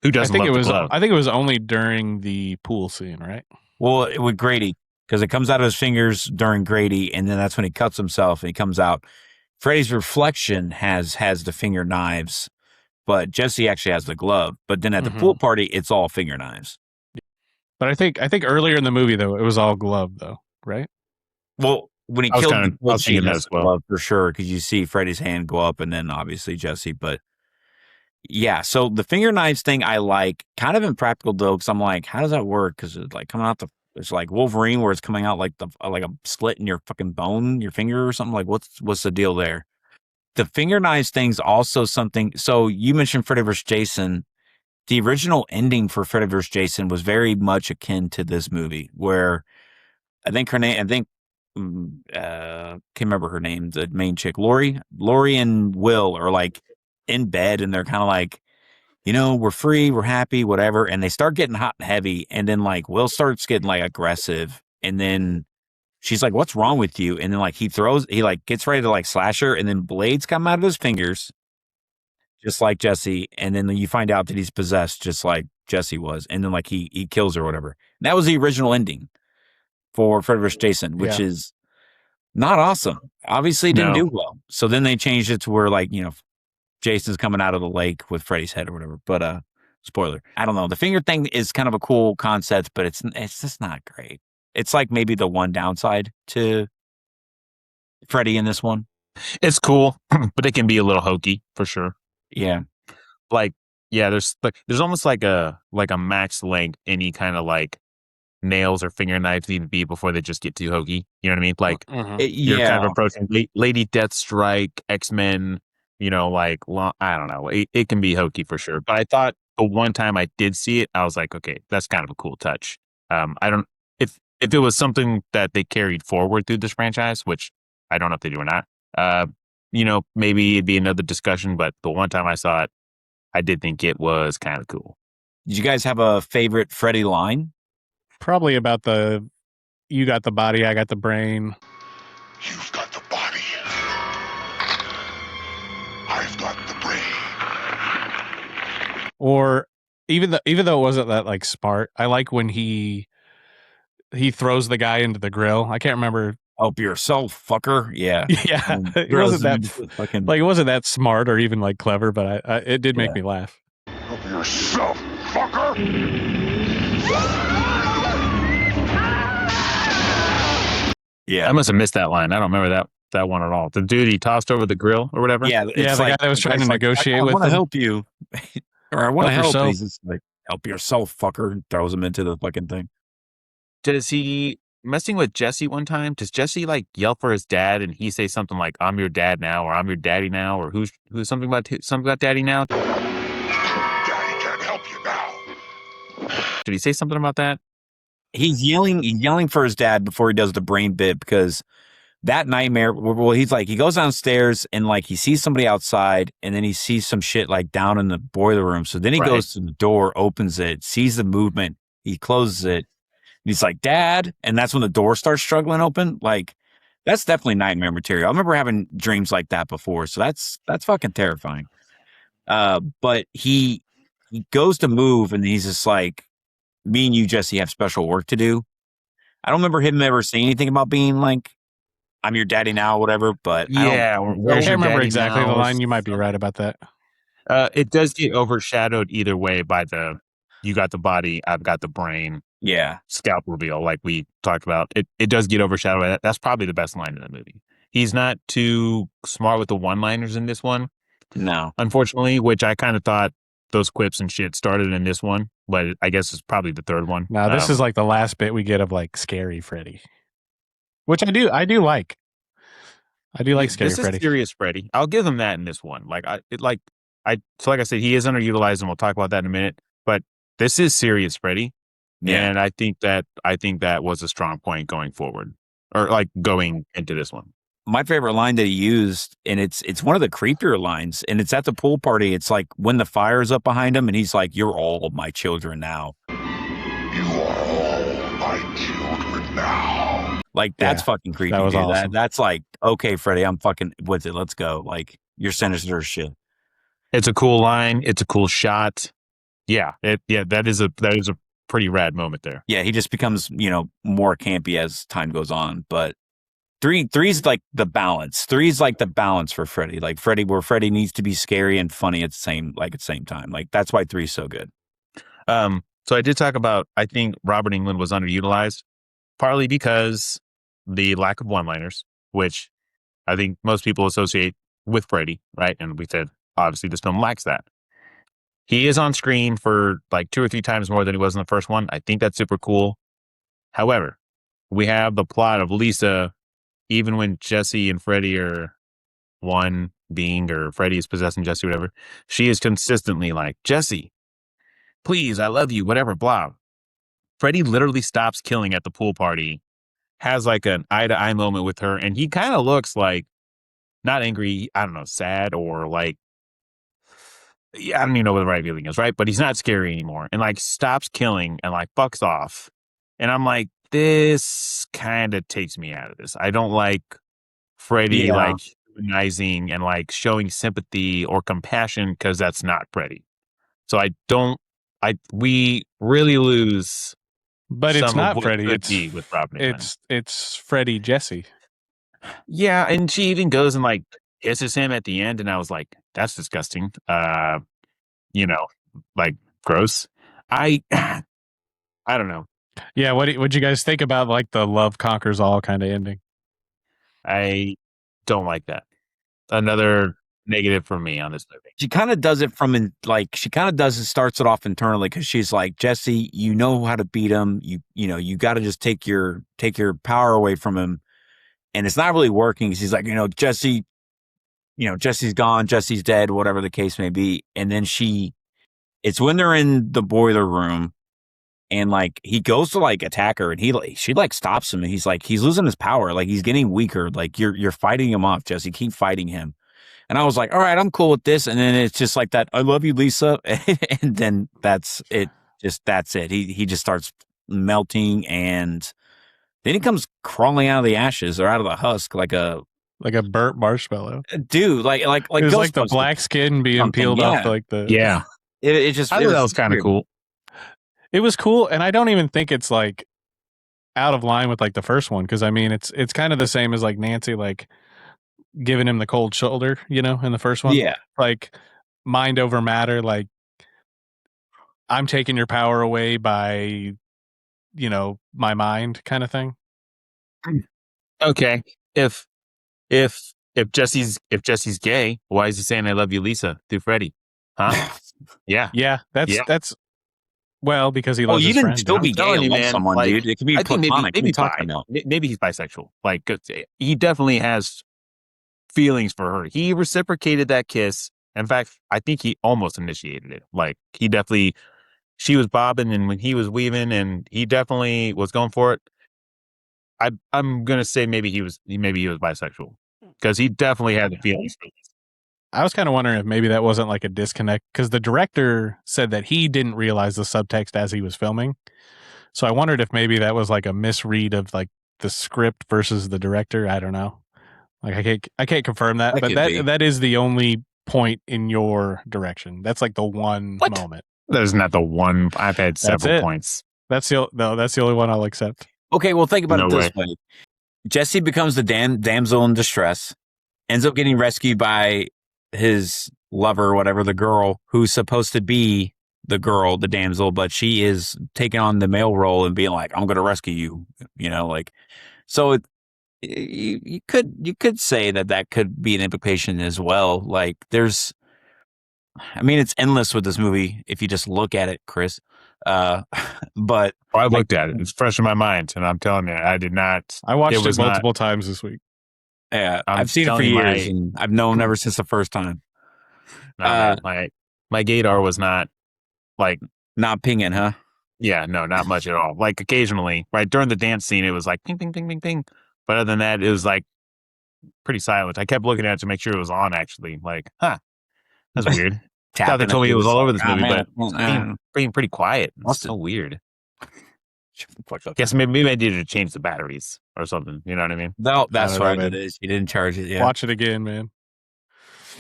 who doesn't love the glove? I think it was only during the pool scene, right? Well, with Grady, because it comes out of his fingers during Grady, and then that's when he cuts himself and he comes out. Freddy's reflection has the finger knives, but Jesse actually has the glove. But then at the Mhm. pool party, it's all finger knives. But I think earlier in the movie though, it was all glove though, right? Well, when he I was killed kind the of, I gold was thinking sheet, that that's as the well. glove for sure, because you see Freddy's hand go up, and then obviously Jesse. But yeah, so the finger knives thing I like, kind of impractical though, because I'm like, how does that work? Because it's like coming out it's like Wolverine, where it's coming out like like a slit in your fucking bone, your finger or something. Like, what's the deal there? The finger knives thing's also something. So you mentioned Freddy vs. Jason. The original ending for Freddy vs. Jason was very much akin to this movie, where I think her name, can't remember her name, the main chick, Lori and Will are like in bed, and they're kind of like, we're free, we're happy, whatever. And they start getting hot and heavy. And then like Will starts getting like aggressive. And then she's like, what's wrong with you? And then like he like gets ready to like slash her. And then blades come out of his fingers, just like Jesse. And then you find out that he's possessed, just like Jesse was. And then like he kills her or whatever. And that was the original ending for Freddy vs. Jason, which Yeah. is not awesome. Obviously, it didn't No. do well. So then they changed it to where like, Jason's coming out of the lake with Freddy's head or whatever. But spoiler. I don't know. The finger thing is kind of a cool concept, but it's just not great. It's like maybe the one downside to Freddy in this one. It's cool, but it can be a little hokey for sure. Yeah. Like, yeah, there's almost like a max length any kind of like nails or finger knives need to be before they just get too hokey. You know what I mean? Like Mhm. you're kind Yeah. of approaching Lady Deathstrike, X-Men, like I don't know. It can be hokey for sure. But I thought the one time I did see it, I was like, okay, that's kind of a cool touch. I don't if it was something that they carried forward through this franchise, which I don't know if they do or not. Maybe it'd be another discussion, but the one time I saw it, I did think it was kind of cool. Did you guys have a favorite Freddy line? Probably about you got the body, I got the brain. You've got the body. I've got the brain. Or even though it wasn't that like smart, I like when he throws the guy into the grill. I can't remember. Help yourself, fucker. Yeah. Yeah, it wasn't that fucking like it wasn't that smart or even like clever, but it did make Yeah. me laugh. Help yourself, fucker! Yeah. I must have missed that line. I don't remember that one at all. The dude he tossed over the grill or whatever. Yeah. Yeah, the guy that was trying to negotiate with I want to him. help you. Or I want to Help help. And yourself. he's just like, help yourself, fucker. And throws him into the fucking thing. Does he messing with Jesse one time? Does Jesse like yell for his dad and he say something like "I'm your dad now" or "I'm your daddy now" or who's something about daddy now? Daddy can't help you now. Did he say something about that? He's yelling for his dad before he does the brain bit, because that nightmare, well, he goes downstairs and like he sees somebody outside, and then he sees some shit like down in the boiler room. So then he Right. goes to the door, opens it, sees the movement, he closes it, and he's like, "Dad," and that's when the door starts struggling open. Like, that's definitely nightmare material. I remember having dreams like that before, so that's fucking terrifying. But he goes to move, and he's just like, "Me and you, Jesse, have special work to do." I don't remember him ever saying anything about being like, "I'm your daddy now," or whatever, but I don't. Yeah, I where's your can't remember daddy exactly the now? line. You might be right about that. It does get overshadowed either way by the "you got the body, I've got the brain" Yeah. scalp reveal, like we talked about. It does get overshadowed by that. That's probably the best line in the movie. He's not too smart with the one-liners in this one, No. unfortunately, which I kind of thought those quips and shit started in this one, but I guess it's probably the third one. Now this is like the last bit we get of like scary Freddy, which I do like. I do like scary this Freddy. is serious Freddy. I'll give him that in this one. Like I said, he is underutilized, and we'll talk about that in a minute. But this is serious Freddy, Yeah. and I think that was a strong point going forward, or like going into this one. My favorite line that he used, and it's one of the creepier lines, and it's at the pool party. It's like when the fire's up behind him, and he's like, "You're all my children now." You are all my children now. Like, that's Yeah, fucking creepy. that was dude. awesome. That's like, okay, Freddy, I'm fucking with it. Let's go. Like, you're sinister as shit. It's a cool line. It's a cool shot. Yeah, that is a pretty rad moment there. Yeah, he just becomes, more campy as time goes on. But three's like the balance. Three's like the balance for Freddy. Like where Freddy needs to be scary and funny at the same time. Like that's why three's so good. So I did talk about, I think Robert Englund was underutilized, partly because the lack of one-liners, which I think most people associate with Freddy, right? And we said, obviously, this film lacks that. He is on screen for like 2 or 3 times more than he was in the first one. I think that's super cool. However, we have the plot of Lisa, even when Jesse and Freddy are one being, or Freddy is possessing Jesse, whatever, she is consistently like, Jesse, please, I love you, whatever, blah. Freddy literally stops killing at the pool party, has like an eye-to-eye moment with her, and he kind of looks like, not angry, I don't know, sad, or like, yeah, I don't even know what the right feeling is, right? But he's not scary anymore, and like stops killing and like fucks off. And I'm like, this kind of takes me out of this. I don't like Freddy like humanizing and like showing sympathy or compassion, because that's not Freddy. So we really lose. But it's some of not what Freddy. could be with Robin Englund. It's Freddy Jesse. Yeah, and she even goes and like kisses him at the end, and I was like, that's disgusting. Like gross. I don't know. Yeah, what'd you guys think about like the love conquers all kind of ending? I don't like that. Another negative for me on this movie. She kind of does it starts it off internally, because she's like, Jesse, you know how to beat him. You got to just take your power away from him. And it's not really working. She's like, Jesse, Jesse's gone, Jesse's dead, whatever the case may be. And then it's when they're in the boiler room, and like he goes to like attack her, and she like stops him, and he's like, he's losing his power, like he's getting weaker, like you're fighting him off, Jesse, keep fighting him. And I was like, all right, I'm cool with this. And then it's just like that, I love you, Lisa. And then that's it. That's it. He just starts melting, and then he comes crawling out of the ashes, or out of the husk, like a burnt marshmallow. Dude, like it was like the black skin being peeled off, like the yeah. It just I thought that was kind of cool. It was cool, and I don't even think it's like out of line with like the first one, because I mean it's kind of the same as like Nancy like giving him the cold shoulder, in the first one. Yeah, like mind over matter, like I'm taking your power away by my mind kind of thing. Okay, if Jesse's gay, why is he saying I love you, Lisa, through Freddy? Huh? Yeah. That's well, because he loves you his can friend. still be gay and love someone, like, dude. It can be I think platonic. maybe he's bisexual. Like he definitely has feelings for her. He reciprocated that kiss. In fact, I think he almost initiated it. Like she was bobbing, and when he was weaving, and he definitely was going for it. I'm gonna say maybe he was bisexual, because he definitely had the feelings. I was kind of wondering if maybe that wasn't like a disconnect, because the director said that he didn't realize the subtext as he was filming. So I wondered if maybe that was like a misread of like the script versus the director. I don't know. Like I can't confirm that, but that is the only point in your direction. That's like the one moment. That is not the one. I've had several points. That's the only one I'll accept. Okay, well, think about it this way. Jesse becomes the damsel in distress, ends up getting rescued by his lover, or whatever, the girl who's supposed to be the damsel, but she is taking on the male role and being like, I'm going to rescue you, so you could say that could be an implication as well. Like it's endless with this movie if you just look at it, Chris. But I looked at it. It's fresh in my mind, and I'm telling you, I did not. I watched it multiple times this week. Yeah, I've seen it for years, and I've known ever since the first time. My gaydar was not like not pinging, huh? Yeah, no, not much at all. Like occasionally, right during the dance scene, it was like ping, ping, ping, ping, ping. But other than that, it was like pretty silent. I kept looking at it to make sure it was on. Actually, like, that's weird. Thought they told me it was all over this movie, but it's being pretty quiet. It's so weird. Guess maybe I needed to change the batteries or something. You know what I mean? No, that's what it is. You didn't charge it. Yeah. Watch it again, man.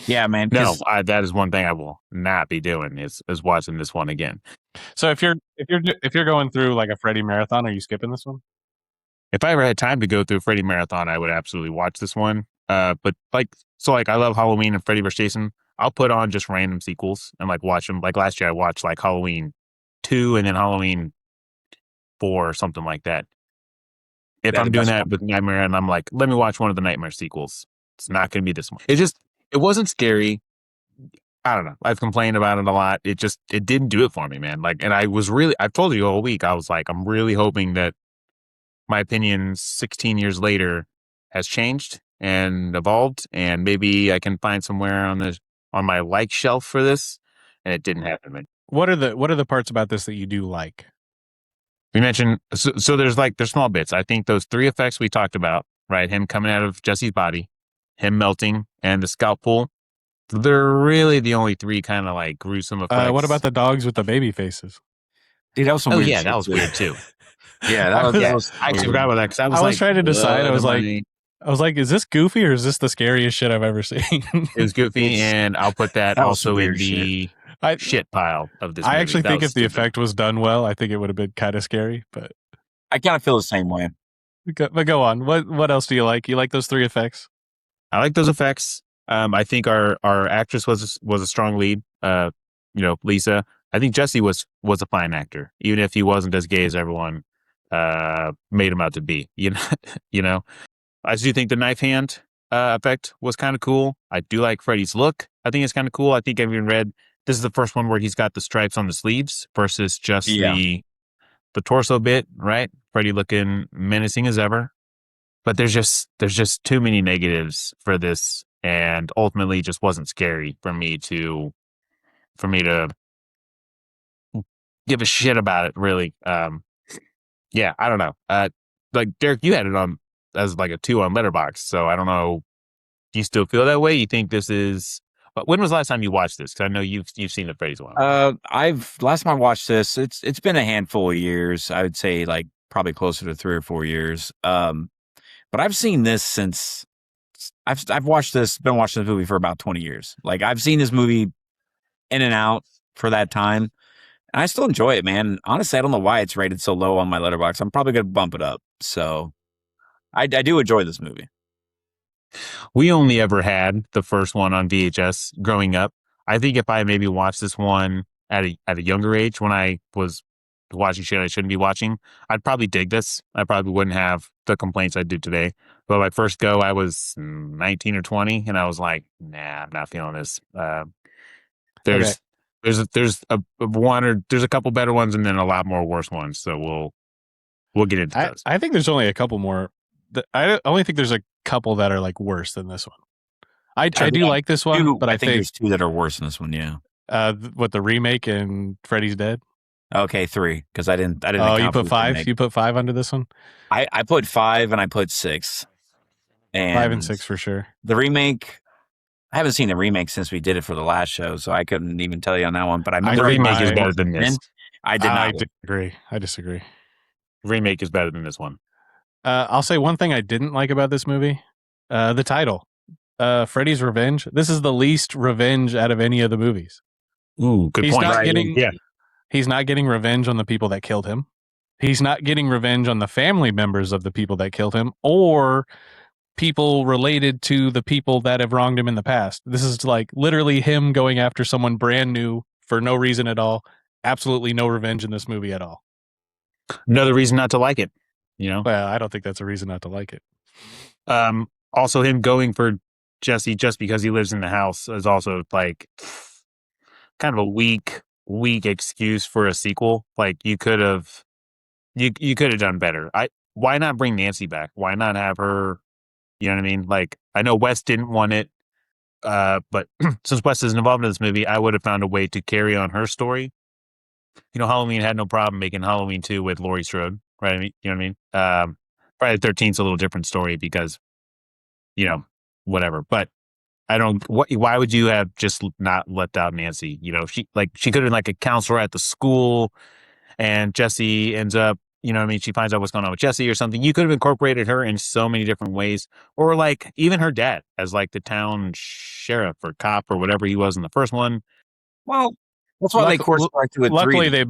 Yeah, man. No, that is one thing I will not be doing is watching this one again. So if you're going through like a Freddy marathon, are you skipping this one? if I ever had time to go through Freddy marathon, I would absolutely watch this one. But I love Halloween and Freddy vs. Jason. I'll put on just random sequels and like watch them. Like last year, I watched like Halloween 2 and then Halloween 4 or something like that. If They're I'm the doing best that one. with Nightmare and I'm like, let me watch one of the Nightmare sequels, it's not going to be this one. It wasn't scary. I don't know. I've complained about it a lot. It didn't do it for me, man. Like, and I've told you all week, I was like, I'm really hoping that my opinion 16 years later has changed and evolved, and maybe I can find somewhere on my like shelf for this. And it didn't happen, man. What are the parts about this that you do like? We mentioned so there's small bits. I think those 3 effects we talked about, right? Him coming out of Jesse's body, him melting, and the scalp pull. They're really the only 3 kind of like gruesome effects. What about the dogs with the baby faces? Dude, that was some Oh weird yeah, shit, that was too. weird too. Yeah, I that was- was I actually forgot about that because I I was trying to decide. I was what like, am I was like, is this goofy or is this the scariest shit I've ever seen? it was goofy, It's- and I'll put that that was some also in weird the I shit pile of this. I movie. actually That think was if the stupid. effect was done well, I think it would have been kind of scary. But I kind of feel the same way. go on. What else do you like? You like those 3 effects? I like those effects. I think our actress was a strong lead. Lisa. I think Jesse was a fine actor, even if he wasn't as gay as everyone made him out to be. You know. I do think the knife hand effect was kind of cool. I do like Freddy's look. I think it's kind of cool. I think I've even read this is the first one where he's got the stripes on the sleeves versus just Yeah. the torso bit, right? Freddy looking menacing as ever. But there's just too many negatives for this, and ultimately just wasn't scary for me to give a shit about it, really. Yeah, I don't know. Like Derek, you had it on as like a 2 on Letterboxd, so I don't know. Do you still feel that way? You think this is? But when was the last time you watched this? Because I know you've seen the Freddy's one. Last time I watched this, it's been a handful of years. I would say like probably closer to 3 or 4 years. But I've seen this since I've been watching this movie for about 20 years. Like I've seen this movie in and out for that time. And I still enjoy it, man. Honestly, I don't know why it's rated so low on my Letterboxd. I'm probably going to bump it up. So I do enjoy this movie. We only ever had the first one on VHS growing up. I think if I maybe watched this one at a younger age, when I was watching shit I shouldn't be watching, I'd probably dig this. I probably wouldn't have the complaints I do today. But my first go, I was 19 or 20, and I was like, nah, I'm not feeling this. There's a couple better ones, and then a lot more worse ones. So we'll get into those. I think there's only a couple more. I only think there's a couple that are like worse than this one. I do like this one, but I think there's 2 that are worse than this one. Yeah. What, the remake and Freddy's Dead? Okay, 3 because I didn't. Oh, account you for put the 5. remake. You put 5 under this one. I put 5 and I put 6. And 5 and 6 for sure. The remake, I haven't seen the remake since we did it for the last show, so I couldn't even tell you on that one. But I remember The remake is I- better than this. I did not. I disagree. Remake is better than this one. I'll say one thing I didn't like about this movie. The title. Freddy's Revenge. This is the least revenge out of any of the movies. Ooh, good He's point. not getting Yeah. He's not getting revenge on the people that killed him. He's not getting revenge on the family members of the people that killed him or people related to the people that have wronged him in the past. This is like literally him going after someone brand new for no reason at all. Absolutely no revenge in this movie at all. Another reason not to like it, you know? Well, I don't think that's a reason not to like it. Also him going for Jesse just because he lives in the house is also like kind of a weak excuse for a sequel. Like you could have done better. Why not bring Nancy back? Why not have her, you know what I mean? Like I know Wes didn't want it, but since Wes isn't involved in this movie, I would have found a way to carry on her story. You know, Halloween had no problem making Halloween 2 with Laurie Strode, right? I mean, you know what I mean? Friday the 13th is a little different story because, you know, whatever. But why would you have just not let out Nancy? You know, she could have been like a counselor at the school and Jesse ends up, you know what I mean? She finds out what's going on with Jesse or something. You could have incorporated her in so many different ways. Or like even her dad as like the town sheriff or cop or whatever he was in the first one. Well, that's why they course corrected with luckily 3.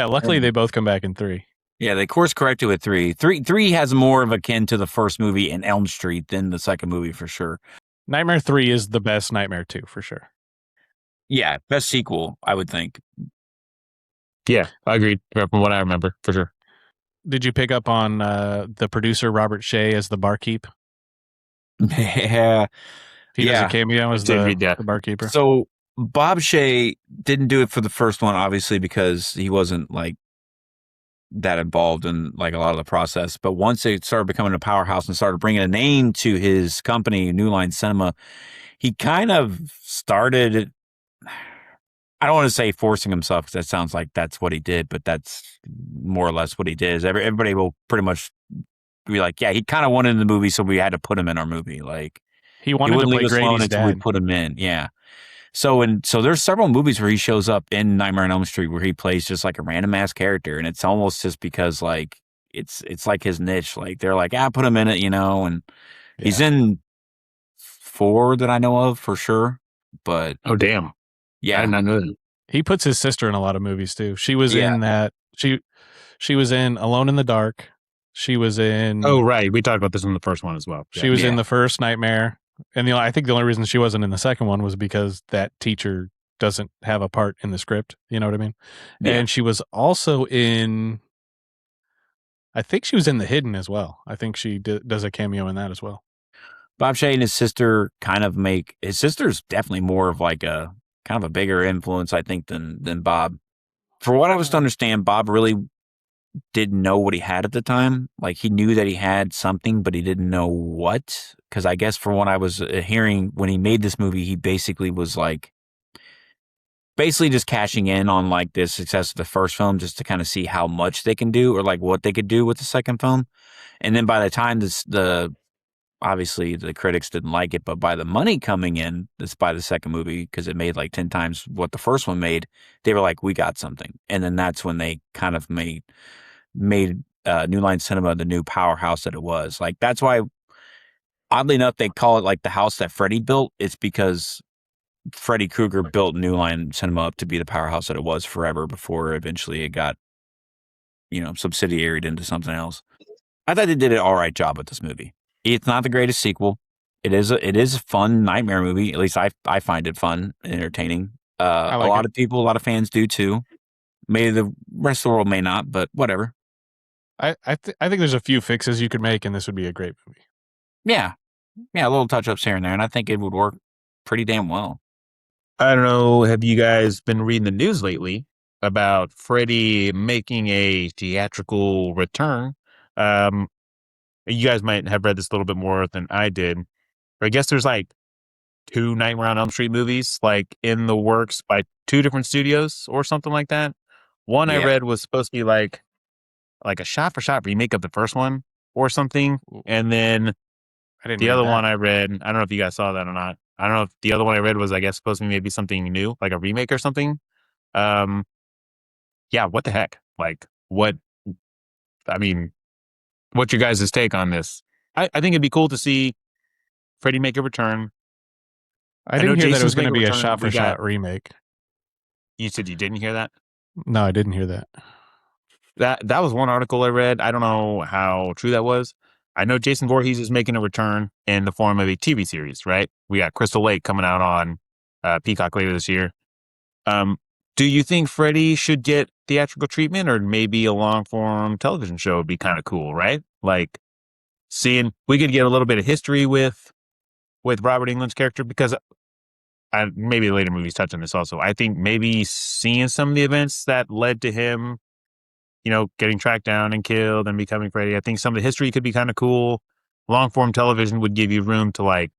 Luckily they both come back in 3. Yeah, they course corrected with 3. 3 has more of akin to the first movie in Elm Street than the second movie for sure. Nightmare 3 is the best Nightmare 2 for sure. Yeah, best sequel, I would think. Yeah, I agreed from what I remember for sure. Did you pick up on the producer Robert Shea as the barkeep? Yeah. He does a cameo I as did read the that. barkeeper. So Bob Shea didn't do it for the first one, obviously, because he wasn't like that involved in like a lot of the process. But once it started becoming a powerhouse and started bringing a name to his company, New Line Cinema, he kind of started. I don't want to say forcing himself because that sounds like that's what he did, but that's more or less what he did. Is everybody will pretty much be like, yeah, he kind of wanted in the movie, so we had to put him in our movie. Like He he wanted to wouldn't play leave us alone Grady's until we dad. put him in. Yeah. So there's several movies where he shows up in Nightmare on Elm Street where he plays just like a random ass character, and it's almost just because like it's like his niche. Like they're like, put him in it, and he's in 4 that I know of for sure. But Oh damn! I yeah, did not know that. He puts his sister in a lot of movies too. She was Yeah. in that. She was in Alone in the Dark. She was in. Oh right, we talked about this in the first one as well. She was in the first Nightmare, and I think the only reason she wasn't in the second one was because that teacher doesn't have a part in the script. You know what I mean? Yeah. And she was also in. I think she was in The Hidden as well. I think she does a cameo in that as well. Bob Shea and his sister kind of make his sister's definitely more of like a kind of a bigger influence, I think, than Bob. For what I was to understand, Bob really didn't know what he had at the time. Like he knew that he had something, but he didn't know what. Because I guess from what I was hearing when he made this movie, he basically was like basically just cashing in on like the success of the first film just to kind of see how much they can do or like what they could do with the second film. And then by the time obviously the critics didn't like it, but by the money coming in, this by the second movie, because it made like 10 times what the first one made, they were like, we got something. And then that's when they kind of made New Line Cinema the new powerhouse that it was. Like that's why, oddly enough, they call it like the house that Freddy built. It's because Freddy Krueger built New Line Cinema up to be the powerhouse that it was forever before eventually it got, subsidiaried into something else. I thought they did an all right job with this movie. It's not the greatest sequel. It is a fun nightmare movie. At least I find it fun and entertaining. A lot of people, a lot of fans do too. Maybe the rest of the world may not, but whatever. I think there's a few fixes you could make, and this would be a great movie. Yeah, little touch ups here and there, and I think it would work pretty damn well. I don't know. Have you guys been reading the news lately about Freddy making a theatrical return? You guys might have read this a little bit more than I did. But I guess there's like 2 Nightmare on Elm Street movies like in the works by 2 different studios or something like that. One I read was supposed to be like a shot-for-shot remake of the first one or something. And then the other one I read, I don't know if you guys saw that or not. I don't know if the other one I read was, I guess, supposed to be maybe something new, like a remake or something. Yeah, what the heck? Like, what's your guys' take on this? I think it'd be cool to see Freddy make a return. I didn't hear that it was going to be a return. shot-for-shot remake. You said you didn't hear that? No, I didn't hear that. That was one article I read. I don't know how true that was. I know Jason Voorhees is making a return in the form of a TV series, right? We got Crystal Lake coming out on Peacock later this year. Do you think Freddy should get theatrical treatment, or maybe a long-form television show would be kind of cool, right? Like we could get a little bit of history with Robert Englund's character, because maybe the later movies touch on this also. I think maybe seeing some of the events that led to him, getting tracked down and killed and becoming Freddy. I think some of the history could be kind of cool. Long form television would give you room to like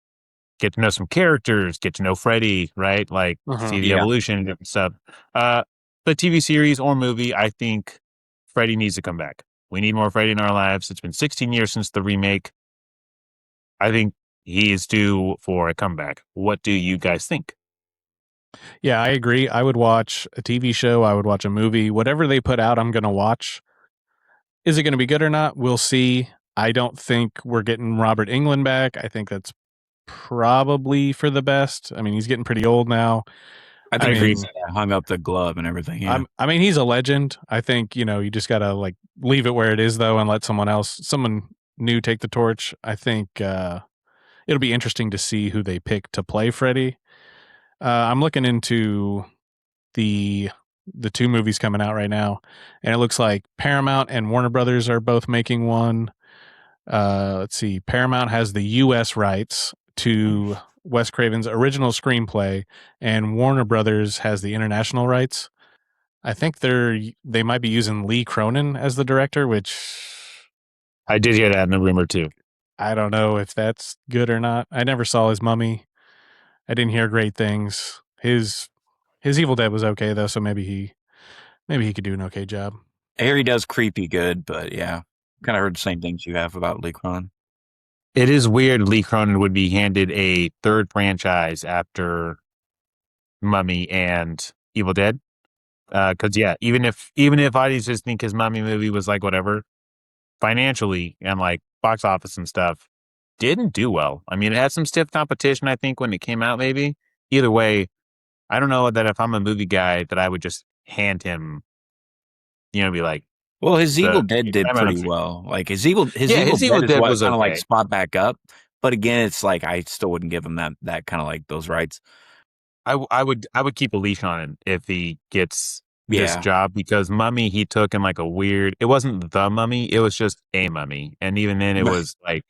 get to know some characters, get to know Freddy, right? Like see the evolution and different stuff. The TV series or movie, I think Freddy needs to come back. We need more Freddy in our lives. It's been 16 years since the remake. I think he is due for a comeback. What do you guys think? Yeah, I agree. I would watch a TV show. I would watch a movie. Whatever they put out, I'm going to watch. Is it going to be good or not? We'll see. I don't think we're getting Robert Englund back. I think that's probably for the best. I mean, he's getting pretty old now. I think agree. he's hung up the glove and everything. Yeah. I mean, he's a legend. I think, you just got to like leave it where it is though and let someone new take the torch. I think it'll be interesting to see who they pick to play Freddy. I'm looking into the two movies coming out right now, and it looks like Paramount and Warner Brothers are both making one. Let's see. Paramount has the U.S. rights to Wes Craven's original screenplay, and Warner Brothers has the international rights. I think they might be using Lee Cronin as the director, which I did hear that in the rumor too. I don't know if that's good or not. I never saw his Mummy. I didn't hear great things. His Evil Dead was okay though, so maybe he could do an okay job. Harry does creepy good, but yeah, kind of heard the same things you have about Lee Cronin. It is weird Lee Cronin would be handed a third franchise after Mummy and Evil Dead. Because yeah, even if I just think his Mummy movie was like whatever, financially and like box office and stuff, didn't do well. I mean, it had some stiff competition, I think, when it came out. Maybe either way, I don't know that if I'm a movie guy that I would just hand him, be like, well, his Evil Dead did I'm pretty not- well. Like his Evil His Dead Evil is Dead what was kind of like okay. spot back up. But again, it's like I still wouldn't give him that kind of like those rights. I would keep a leash on him if he gets this Yeah. job, because Mummy he took in like a weird. It wasn't the Mummy, it was just a mummy, and even then it was like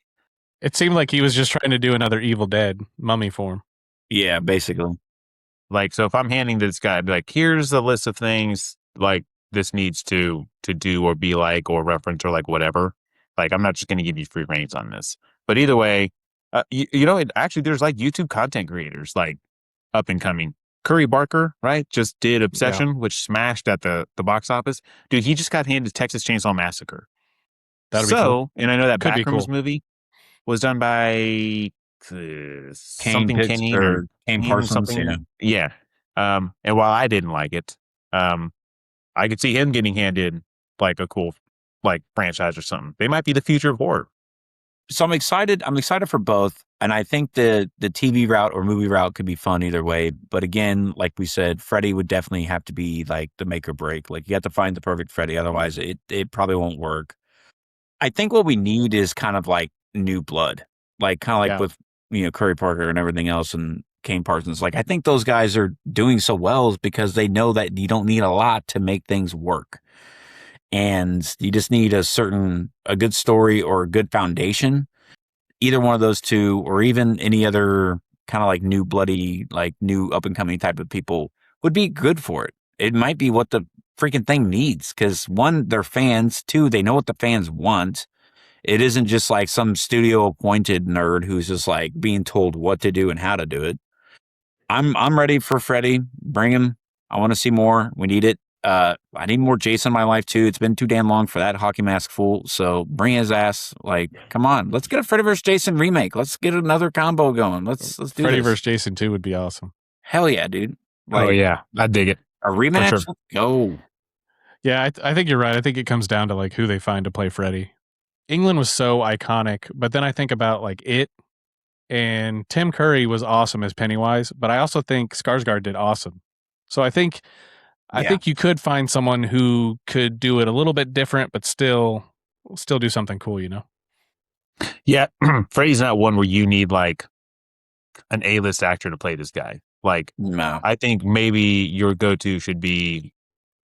It seemed like he was just trying to do another Evil Dead Mummy form. Yeah, basically. like. So if I'm handing this guy, I'd be like, here's a list of things like this needs to do or be like or reference or like whatever. Like I'm not just going to give you free reins on this. But either way, actually there's like YouTube content creators like up and coming. Curry Barker, right? Just did Obsession, which smashed at the box office. Dude, he just got handed Texas Chainsaw Massacre. That'd be cool. And I know that Could be Backrooms cool. movie was done by something Kenny or Kane Kane Parsons. something. Yeah. And while I didn't like it, I could see him getting handed like a cool like franchise or something. They might be the future of horror. So I'm excited. I'm excited for both, and I think the TV route or movie route could be fun either way. But again, like we said, Freddy would definitely have to be like the make or break. Like you have to find the perfect Freddy, otherwise it probably won't work. I think what we need is kind of like new blood, like kind of like with Curry Parker and everything else, and Kane Parsons. Like I think those guys are doing so well is because they know that you don't need a lot to make things work. And you just need a good story or a good foundation. Either one of those two, or even any other kind of like new bloody, like new up and coming type of people would be good for it. It might be what the freaking thing needs. Cause one, they're fans. Two, they know what the fans want. It isn't just like some studio appointed nerd who's just like being told what to do and how to do it. I'm ready for Freddy. Bring him. I want to see more. We need it. I need more Jason in my life too. It's been too damn long for that hockey mask fool. So bring his ass. Like, come on, let's get a Freddy vs. Jason remake. Let's get another combo going. Let's do Freddy this. vs. Jason 2 would be awesome. Hell yeah, dude. Oh yeah, I dig it. A rematch. sure. Let's go. Yeah, I think you're right. I think it comes down to like who they find to play Freddy. England was so iconic, but then I think about like it, and Tim Curry was awesome as Pennywise, but I also think Skarsgård did awesome. So I think you could find someone who could do it a little bit different, but still do something cool, Yeah, Freddy's not one where you need like an A-list actor to play this guy. Like, No. I think maybe your go-to should be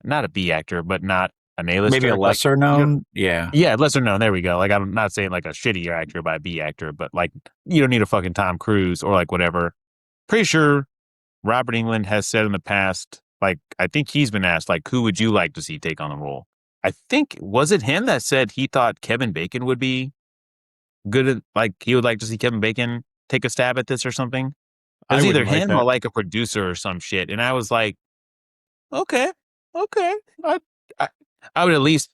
not a B actor, but not an A-lister. Maybe a lesser known. Yeah. Yeah, lesser known. There we go. Like, I'm not saying like a shittier actor by a B actor, but like you don't need a fucking Tom Cruise or like whatever. Pretty sure Robert Englund has said in the past, like, I think he's been asked, like, who would you like to see take on the role? I think, was it him that said he thought Kevin Bacon would be good at, like, he would like to see Kevin Bacon take a stab at this or something? It was either him or like a producer or some shit. And I was like, okay. I would at least,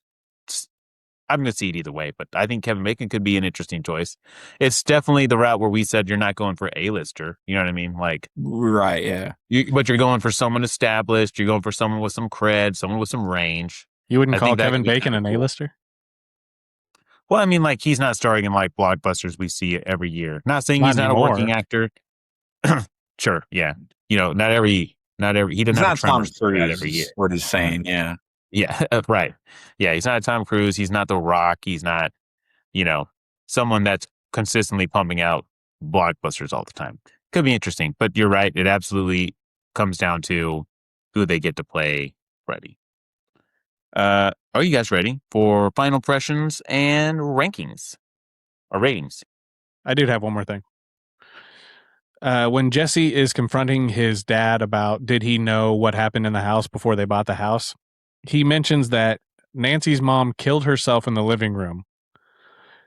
I'm going to see it either way, but I think Kevin Bacon could be an interesting choice. It's definitely the route where we said you're not going for A-lister. You know what I mean? Like, right, yeah. But you're going for someone established. You're going for someone with some cred, someone with some range. You wouldn't call Kevin Bacon an A-lister? Well, I mean, like, he's not starring in like blockbusters we see every year. Not saying he's not a working actor. Sure, yeah. Not every He doesn't He's have a not Tom Tremors movie out every Cruise, year. is what he's saying. Yeah. Yeah, right. Yeah, he's not Tom Cruise. He's not The Rock. He's not, someone that's consistently pumping out blockbusters all the time. Could be interesting, but you're right. It absolutely comes down to who they get to play Freddy. Are you guys ready for final impressions and rankings or ratings? I did have one more thing. When Jesse is confronting his dad about did he know what happened in the house before they bought the house, he mentions that Nancy's mom killed herself in the living room.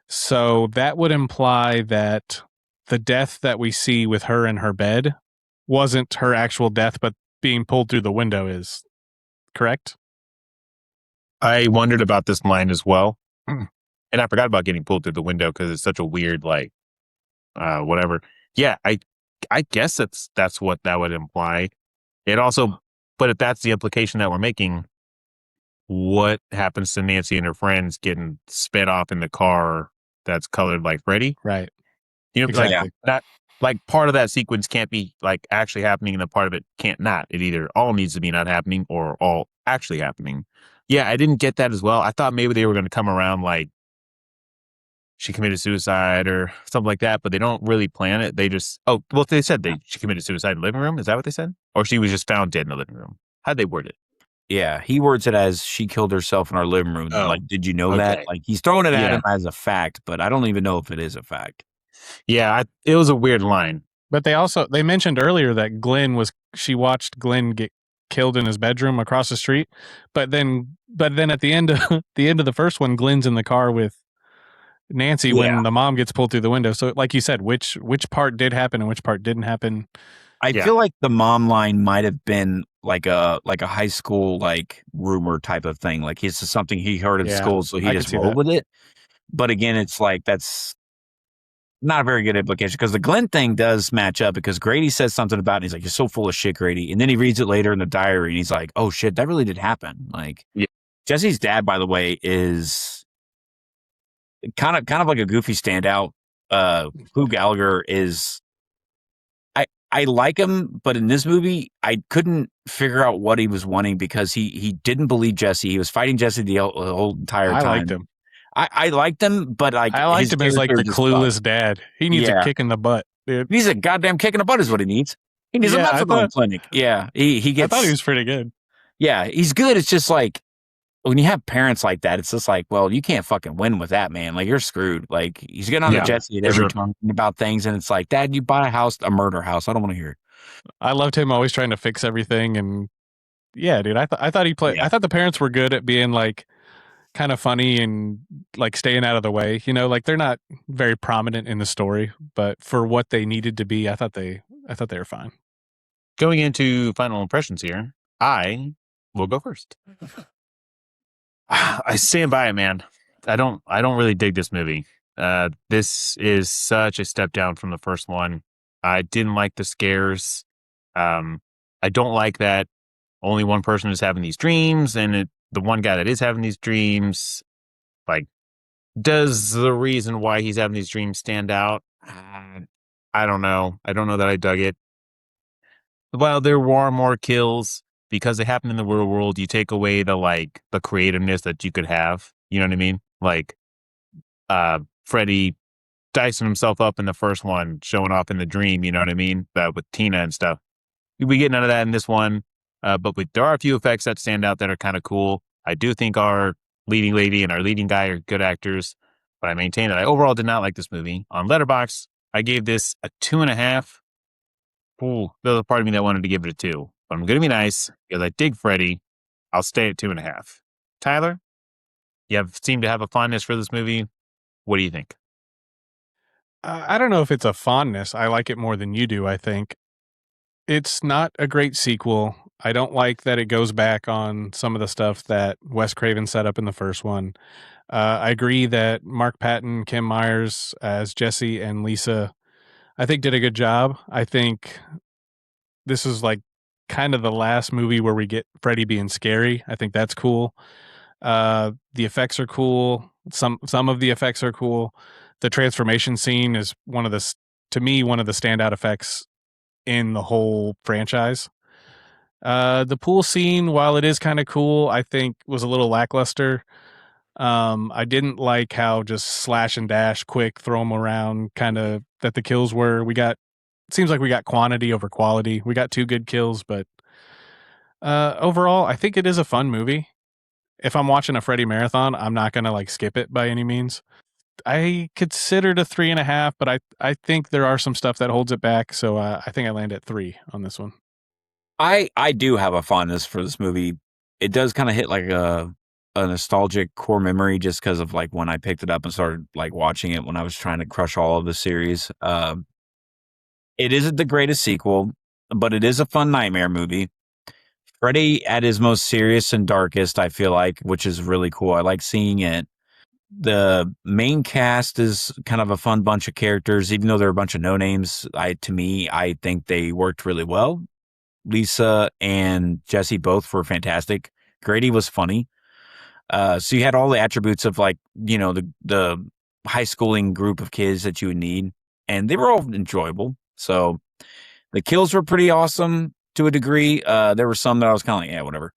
So that would imply that the death that we see with her in her bed wasn't her actual death, but being pulled through the window is correct. I wondered about this line as well. And I forgot about getting pulled through the window because it's such a weird, whatever. Yeah, I guess that's what that would imply. It also, but if that's the implication that we're making, what happens to Nancy and her friends getting sped off in the car that's colored like Freddy? Right. Exactly. Not like part of that sequence can't be like actually happening, and the part of it can't not. It either all needs to be not happening or all actually happening. Yeah, I didn't get that as well. I thought maybe they were going to come around like she committed suicide or something like that, but they don't really plan it. They just, they said she committed suicide in the living room. Is that what they said? Or she was just found dead in the living room? How'd they word it? Yeah, he words it as she killed herself in our living room. Oh, like, did you know that? okay. Like, he's throwing it at him as a fact, but I don't even know if it is a fact. Yeah, it was a weird line. But they mentioned earlier that she watched Glenn get killed in his bedroom across the street. But then at the end of the first one, Glenn's in the car with Nancy when the mom gets pulled through the window. So like you said, which part did happen and which part didn't happen? I feel like the mom line might have been like a high school like rumor type of thing. Like it's something he heard at school, so he just rolled with it. But again, it's like that's not a very good implication because the Glenn thing does match up because Grady says something about it. And he's like, "You're so full of shit, Grady." And then he reads it later in the diary and he's like, "Oh shit, that really did happen." Like Jesse's dad, by the way, is kind of like a goofy standout. Who Gallagher is. I like him, but in this movie, I couldn't figure out what he was wanting because he didn't believe Jesse. He was fighting Jesse the whole entire time. I liked him. I liked him, but I liked him as like the clueless dad. He needs a kick in the butt, dude. He's a goddamn kick in the butt is what he needs. He needs a methadone clinic. Yeah, he gets. I thought he was pretty good. Yeah, he's good. It's just like when you have parents like that, it's just like, well, you can't fucking win with that, man. Like you're screwed. Like he's getting on the Jesse at every time about things, and it's like, Dad, you bought a murder house. I don't want to hear it. I loved him always trying to fix everything, and yeah, dude, I thought he played. I thought the parents were good at being like kind of funny and like staying out of the way. Like they're not very prominent in the story, but for what they needed to be, I thought they were fine. Going into final impressions here, I will go first. I stand by it, man. I don't really dig this movie. This is such a step down from the first one. I didn't like the scares. I don't like that only one person is having these dreams, and the one guy that is having these dreams, like, does the reason why he's having these dreams stand out? I don't know. I don't know that I dug it. While there were more kills, because they happen in the real world, you take away the creativeness that you could have. You know what I mean? Like, Freddy dicing himself up in the first one, showing off in the dream. You know what I mean? With Tina and stuff. We get none of that in this one. But there are a few effects that stand out that are kind of cool. I do think our leading lady and our leading guy are good actors, but I maintain that I overall did not like this movie. On Letterboxd, I gave this a 2.5. Ooh, there's a part of me that wanted to give it a 2. But I'm going to be nice because I dig Freddy. I'll stay at 2.5. Tyler, you seem to have a fondness for this movie. What do you think? I don't know if it's a fondness. I like it more than you do, I think. It's not a great sequel. I don't like that it goes back on some of the stuff that Wes Craven set up in the first one. I agree that Mark Patton, Kim Myers as Jesse, and Lisa, I think did a good job. I think this is like kind of the last movie where we get Freddy being scary. I think that's cool. The effects are cool. Some of the effects are cool. The transformation scene is one of the standout effects in the whole franchise. The pool scene, while it is kind of cool, I think was a little lackluster. I didn't like how just slash and dash, quick, throw them around, kind of that the kills were. It seems like we got quantity over quality. We got 2 good kills, but overall, I think it is a fun movie. If I'm watching a Freddy marathon, I'm not gonna like skip it by any means. I considered a 3.5, but I think there are some stuff that holds it back. So I think I land at 3 on this one. I do have a fondness for this movie. It does kind of hit like a nostalgic core memory just because of like when I picked it up and started like watching it when I was trying to crush all of the series. It isn't the greatest sequel, but it is a fun nightmare movie. Freddy at his most serious and darkest, I feel like, which is really cool. I like seeing it. The main cast is kind of a fun bunch of characters, even though they're a bunch of no names. To me, I think they worked really well. Lisa and Jesse both were fantastic. Grady was funny. So you had all the attributes of like, the high schooling group of kids that you would need, and they were all enjoyable. So the kills were pretty awesome to a degree. There were some that I was kind of like, yeah, whatever.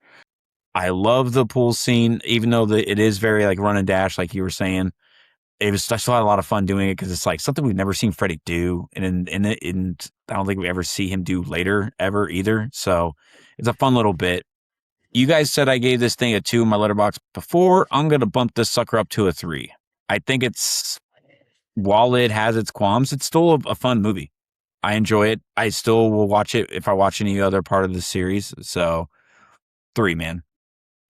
I love the pool scene, even though it is very like run and dash, like you were saying. I still had a lot of fun doing it because it's like something we've never seen Freddy do, and I don't think we ever see him do later ever either. So it's a fun little bit. You guys said I gave this thing a 2 in my letterbox before. I'm gonna bump this sucker up to a 3. I think while it has its qualms, it's still a fun movie. I enjoy it. I still will watch it if I watch any other part of the series. So 3, man.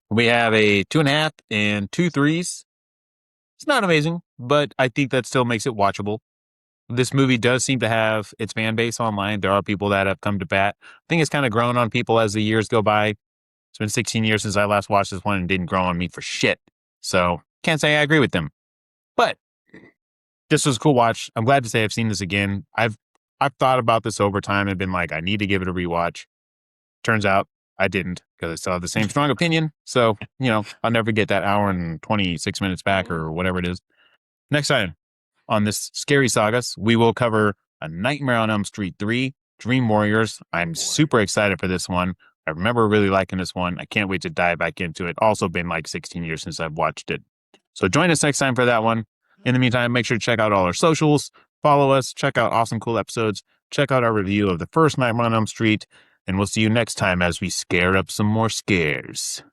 We have a 2.5 and 2 threes. It's not amazing, but I think that still makes it watchable. This movie does seem to have its fan base online. There are people that have come to bat. I think it's kind of grown on people as the years go by. It's been 16 years since I last watched this one and didn't grow on me for shit. So can't say I agree with them. But this was a cool watch. I'm glad to say I've seen this again. I've thought about this over time and been like, I need to give it a rewatch. Turns out I didn't because I still have the same strong opinion. So, I'll never get that hour and 26 minutes back or whatever it is. Next time on this Scary Sagas, we will cover A Nightmare on Elm Street 3, Dream Warriors. I'm super excited for this one. I remember really liking this one. I can't wait to dive back into it. Also been like 16 years since I've watched it. So join us next time for that one. In the meantime, make sure to check out all our socials, follow us, check out awesome, cool episodes, check out our review of the first Nightmare on Elm Street, and we'll see you next time as we scare up some more scares.